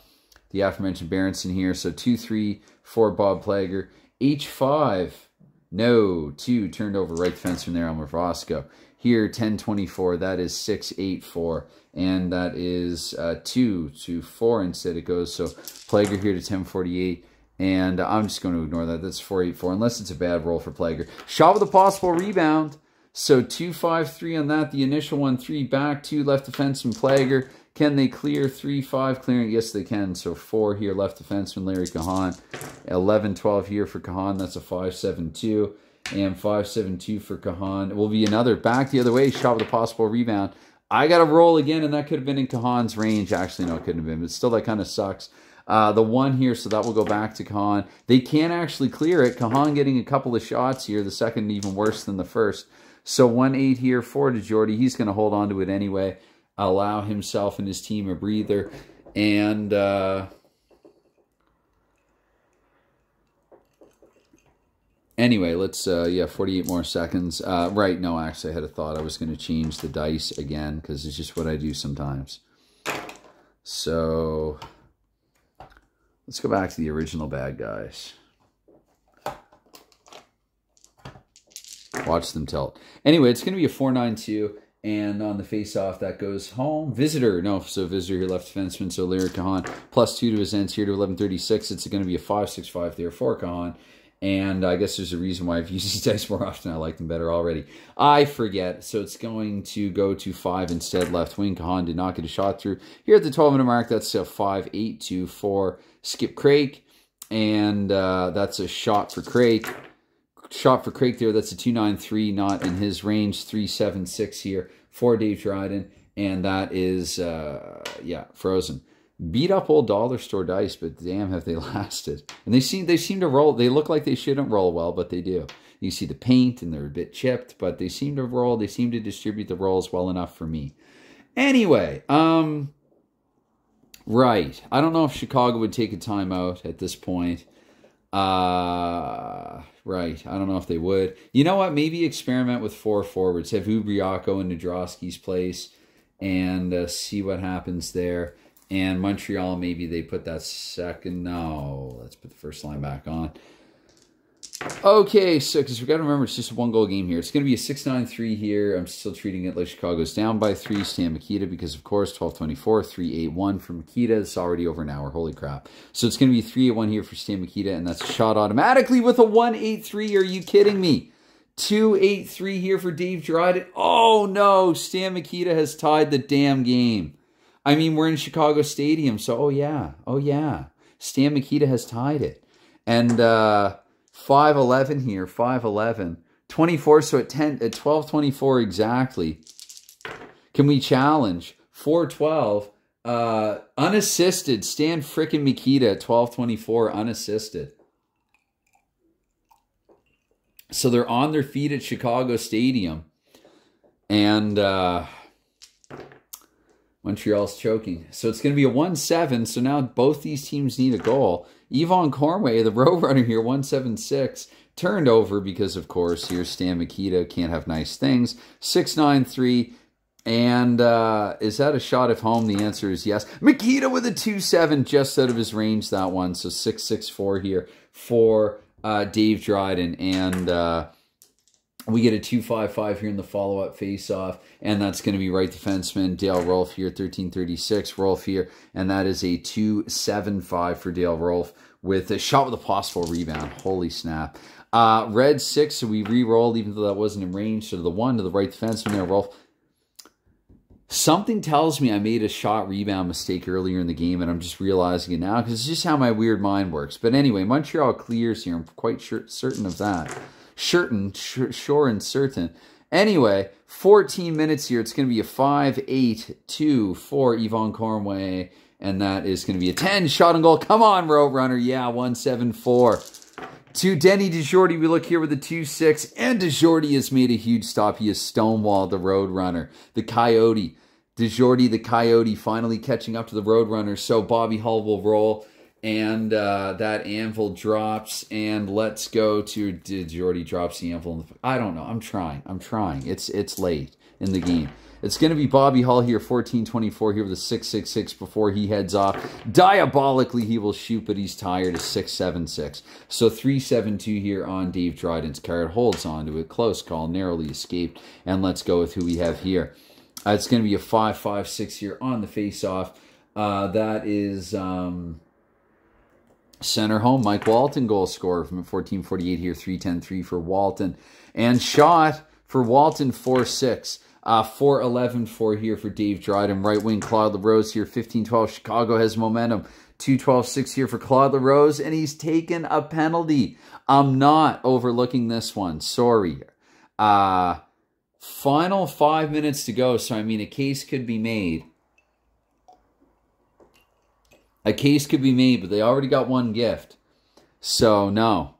The aforementioned Berenson here. So, 2-3 for Bob Plager. H5. No, 2 turned over right defenseman there on Mavrosko. Here, 10-24, that is 6-8-4. And that is 2-4 instead it goes. So Plager here to 10-48. And I'm just going to ignore that. That's 4-8-4, unless it's a bad roll for Plager. Shot with a possible rebound. So 2-5-3 on that. The initial one, 3 back, 2 left defenseman Plager. Can they clear 3-5 clearing? Yes, they can. So 4 here, left defenseman Larry Cahan. 11-12 here for Cahan. That's a 5-7-2. And 5-7-2 for Cahan. It will be another back the other way. Shot with a possible rebound. I got to roll again, and that could have been in Cahan's range. Actually, no, it couldn't have been. But still, that kind of sucks. The 1 here, so that will go back to Cahan. They can't actually clear it. Cahan getting a couple of shots here. The second even worse than the first. So 1-8 here for DeJordy. He's going to hold on to it anyway. Allow himself and his team a breather. And anyway, let's, yeah, 48 more seconds. Right, no, actually, I had a thought I was going to change the dice again because it's just what I do sometimes. So let's go back to the original bad guys. Watch them tilt. Anyway, it's going to be a 4-9-2. And on the face-off, that goes home. Visitor, no, so visitor here, left defenseman, so Larry Cahan, +2 to his ends here to 1136. It's going to be a 5-6-5 there for Cahan. And I guess there's a reason why I've used these dice more often. I like them better already. I forget. So it's going to go to 5 instead, left wing. Cahan did not get a shot through. Here at the 12-minute mark, that's a 5-8-2 for Skip Craig. And that's a shot for Craig. Shot for Craig there. That's a 293, not in his range. 376 here for Dave Dryden. And that is, yeah, frozen. Beat up old dollar store dice, but damn, have they lasted. And they seem to roll. They look like they shouldn't roll well, but they do. You see the paint, and they're a bit chipped, but they seem to roll. They seem to distribute the rolls well enough for me. Anyway, right. I don't know if Chicago would take a timeout at this point. Right. I don't know if they would. You know what? Maybe experiment with 4 forwards. Have Ubriaco in Nadrowski's place and see what happens there. And Montreal, maybe they put that second. No, let's put the first line back on. Okay, so because we got to remember it's just a 1-goal game here. It's going to be a 6-9-3 here. I'm still treating it like Chicago's down by 3. Stan Mikita because, of course, 12-24, 3-8-1 for Mikita. It's already over an hour. Holy crap. So it's going to be 3-8-1 here for Stan Mikita, and that's shot automatically with a 1-8-3. Are you kidding me? 2-8-3 here for Dave Dryden. Oh, no. Stan Mikita has tied the damn game. I mean, we're in Chicago Stadium, so oh, yeah. Stan Mikita has tied it. And 5-11 here, 5-11. 24, so at 12-24 exactly. Can we challenge? 4-12. Unassisted. Stan frickin' Mikita at 12-24, unassisted. So they're on their feet at Chicago Stadium. And Montreal's choking. So it's going to be a 1-7. So now both these teams need a goal. Yvonne Cornway, the Roadrunner here, 1-7-6. Turned over because, of course, here's Stan Mikita. Can't have nice things. 6-9-3. And is that a shot at home? The answer is yes. Mikita with a 2-7 just out of his range, that one. So 6-6-4 here for Dave Dryden. And we get a 2-5-5 here in the follow-up face-off. And that's going to be right defenseman Dale Rolfe here, 13-36. Rolfe here. And that is a 2-7-5 for Dale Rolfe with a shot with a possible rebound. Holy snap. Red 6, so we re-rolled even though that wasn't in range. So the 1 to the right defenseman there, Rolfe. Something tells me I made a shot rebound mistake earlier in the game, and I'm just realizing it now because it's just how my weird mind works. But anyway, Montreal clears here. I'm quite certain of that. Sure and certain. Anyway, 14 minutes here. It's going to be a 5-8-2 for Yvonne Cornway, and that is going to be a 10 shot on goal. Come on, Roadrunner. Yeah, 1-7-4. To Denny DeJordy, we look here with a 2-6, and DeJordy has made a huge stop. He has stonewalled the Roadrunner, the Coyote. DeJordy, the Coyote, finally catching up to the Roadrunner. So Bobby Hull will roll, and that anvil drops, and let's go to DeJordy drops the anvil. I don't know. I'm trying. It's late in the game. It's going to be Bobby Hull here, 14-24 here with a 6-6-6 before he heads off. Diabolically, he will shoot, but he's tired. A 6-7-6. So 3-7-2 here on Dave Dryden's card. Holds on to it. Close call. Narrowly escaped. And let's go with who we have here. It's going to be a 5-5-6 here on the face-off. That is center home. Mike Walton, goal scorer from 14-48 here. 3-10-3 for Walton. And shot for Walton, 4-6. 4-11-4 here for Dave Dryden. Right wing, Claude LaRose here. 15-12. Chicago has momentum. 2-12-6 here for Claude LaRose. And he's taken a penalty. I'm not overlooking this one. Sorry. Final 5 minutes to go. So, I mean, a case could be made. A case could be made, but they already got one gift. So, no.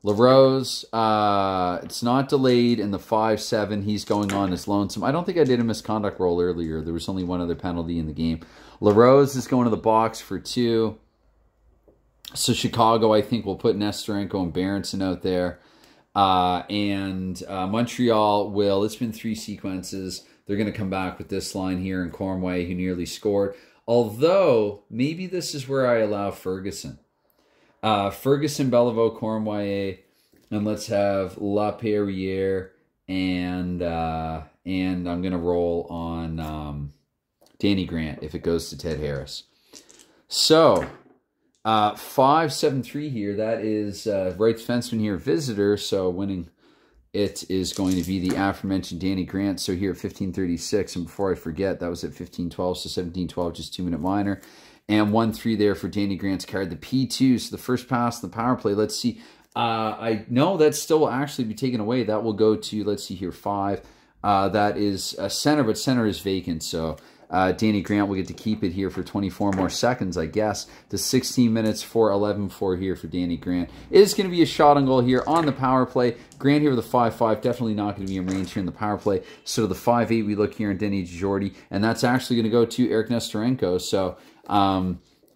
LaRose, it's not delayed in the 5-7. He's going on as lonesome. I don't think I did a misconduct roll earlier. There was only one other penalty in the game. LaRose is going to the box for 2. So Chicago, I think, will put Nesterenko and Berenson out there. Montreal will, it's been 3 sequences. They're going to come back with this line here in Cornway, who nearly scored. Although, maybe this is where I allow Ferguson. Ferguson, Beliveau, Cornway, and let's have LaPerriere, and I'm going to roll on Danny Grant if it goes to Ted Harris. So, 5-7-3 here. That is right defenseman here, visitor, so winning it is going to be the aforementioned Danny Grant. So here at 15:36, and before I forget, that was at 15:12, so 17:12, just 2-minute minor. And 1-3 there for Danny Grant's card. The P2, so the first pass, the power play. Let's see. I know that still will actually be taken away. That will go to, let's see here, 5. That is a center, but center is vacant. So Danny Grant will get to keep it here for 24 more seconds, I guess. To 16 minutes for 11-4 here for Danny Grant. It is going to be a shot on goal here on the power play. Grant here with a 5-5. Definitely not going to be in range here in the power play. So the 5-8 we look here in Denny DiGiordi. And that's actually going to go to Eric Nestorenko. So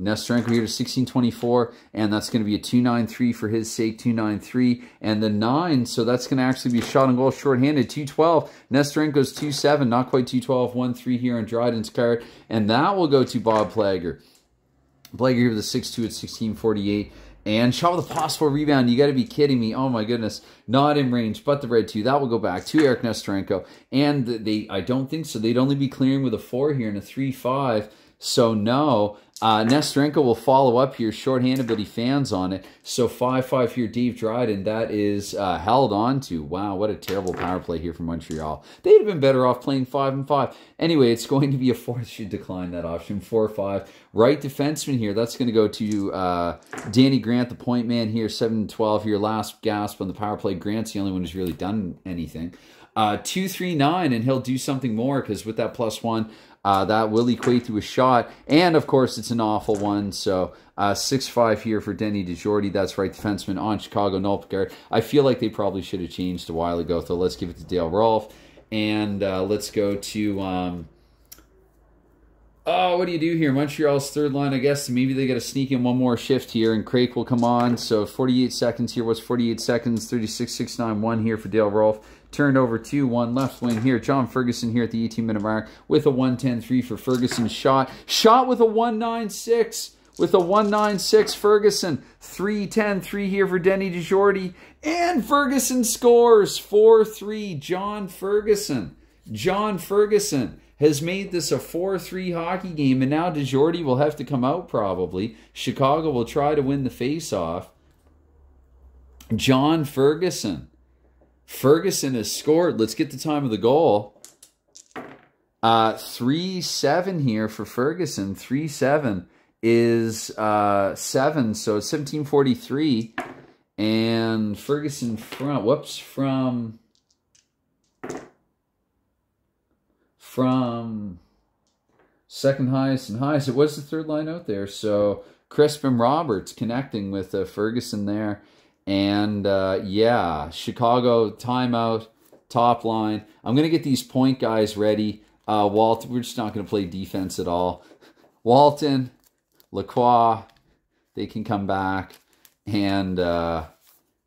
Nestorenko here to 16-24, and that's going to be a 2-9-3 for his sake, 2-9-3, and the 9, so that's going to actually be a shot on goal shorthanded, 2-12. Nestorenko's 2-7, not quite 2-12, 1-3 here on Dryden's card, and that will go to Bob Plager. Plager here with a 6-2 at 16-48. And shot with a possible rebound. You got to be kidding me. Oh, my goodness. Not in range, but the red 2. That will go back to Eric Nestorenko. And I don't think so. They'd only be clearing with a 4 here and a 3-5. So, no. Nestorenko will follow up here shorthanded, but he fans on it. So 5-5 here, Dave Dryden. That is held on to. Wow, what a terrible power play here from Montreal. They'd have been better off playing 5-5. Anyway, it's going to be a 4. Should decline that option. 4-5. Right defenseman here. That's going to go to Danny Grant, the point man here. 7-12 here. Last gasp on the power play. Grant's the only one who's really done anything. 2-3-9, and he'll do something more because with that +1, that will equate to a shot. And, of course, it's an awful one. So 6-5 here for Denny DiGiordi. That's right defenseman on Chicago. Noel Picard. I feel like they probably should have changed a while ago. So let's give it to Dale Rolfe. And let's go to... what do you do here? Montreal's third line, I guess. Maybe they got to sneak in one more shift here, and Craig will come on. So 48 seconds here. What's 48 seconds? 36-6-9-1 here for Dale Rolfe. Turned over 2-1 left wing here. John Ferguson here at the 18-minute mark with a 1-10-3 for Ferguson. Shot with a 1-9-6. With a 1-9-6 Ferguson. 3-10-3 here for Denny DiGiordi. And Ferguson scores. 4-3. John Ferguson. John Ferguson has made this a 4-3 hockey game, and now DiGiordi will have to come out probably. Chicago will try to win the face-off. John Ferguson. Ferguson has scored. Let's get the time of the goal. 3-7 here for Ferguson. 3-7 is 7, so it's 17:43. And Ferguson from second highest and highest. It was the third line out there. So Crispin Roberts connecting with Ferguson there. And, yeah, Chicago, timeout, top line. I'm going to get these point guys ready. Walton, we're just not going to play defense at all. Walton, Lacroix, they can come back. And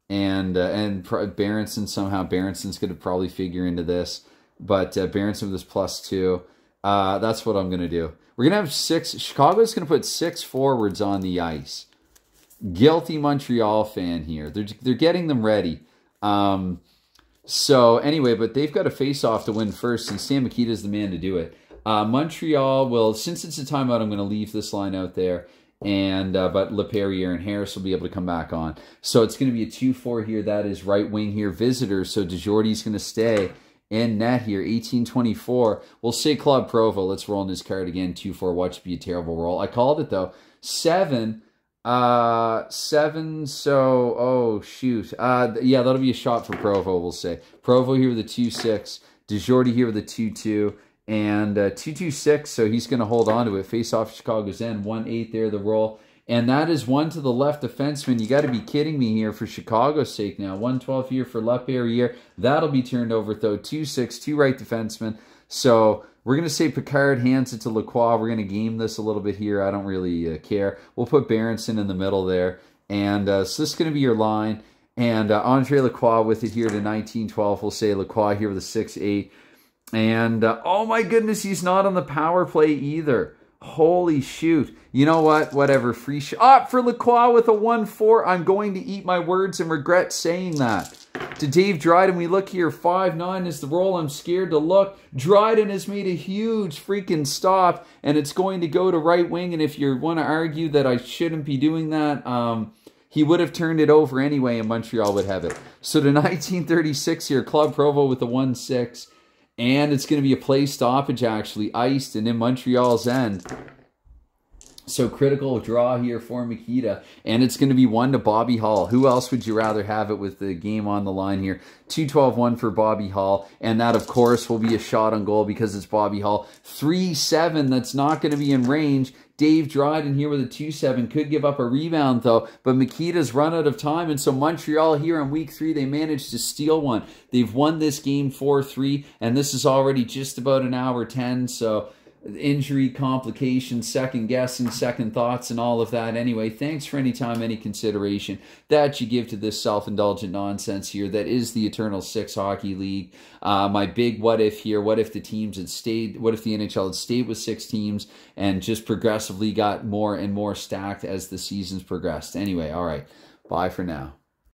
Berenson somehow. Berenson's going to probably figure into this. But Berenson with this +2. That's what I'm going to do. We're going to have 6. Chicago's going to put 6 forwards on the ice. Guilty Montreal fan here. They're getting them ready. So anyway, but they've got a face-off to win first, and Stan Mikita's the man to do it. Montreal will, since it's a timeout, I'm going to leave this line out there. And but LePerriere and Harris will be able to come back on. So it's going to be a 2-4 here. That is right wing here, visitors. So DiGiordi's going to stay in net here, 18-24. We'll say Claude Provo. Let's roll in his card again. 2-4. Watch it be a terrible roll. I called it though. 7. 7, so, oh, shoot. Yeah, that'll be a shot for Provo, we'll say. Provo here with a 2-6. DiGiordi here with a 2-2. And 2-2-6, so he's going to hold on to it. Face off Chicago's end. 1-8 there, the roll. And that is 1 to the left defenseman. You got to be kidding me here for Chicago's sake now. 1-12 here for LePerriere. That'll be turned over, though. 2-6, 2 right defensemen. So we're going to say Picard hands it to Lacroix. We're going to game this a little bit here. I don't really care. We'll put Berenson in the middle there. And so this is going to be your line. And Andre Lacroix with it here to 19-12. We'll say Lacroix here with a 6-8. And, oh my goodness, he's not on the power play either. Holy shoot. You know what? Whatever. Free shot for Lacroix with a 1-4. I'm going to eat my words and regret saying that. To Dave Dryden, we look here. 5-9 is the roll. I'm scared to look. Dryden has made a huge freaking stop, and it's going to go to right wing. And if you want to argue that I shouldn't be doing that, he would have turned it over anyway, and Montreal would have it. So to 1936 here, Claude Provo with the 1-6. And it's going to be a play stoppage, actually, iced, and in Montreal's end. So critical draw here for Mikita, and it's going to be 1 to Bobby Hull. Who else would you rather have it with the game on the line here? 2-12-1 for Bobby Hull, and that, of course, will be a shot on goal because it's Bobby Hull. 3-7, that's not going to be in range. Dave Dryden here with a 2-7. Could give up a rebound, though, but Mikita's run out of time, and so Montreal here in week 3, they managed to steal one. They've won this game 4-3, and this is already just about an hour 10, so injury, complications, second guessing, second thoughts, and all of that. Anyway, thanks for any time, any consideration that you give to this self-indulgent nonsense here that is the Eternal Six Hockey League. My big what if here, what if the teams had stayed, what if the NHL had stayed with 6 teams and just progressively got more and more stacked as the seasons progressed. Anyway, all right, bye for now.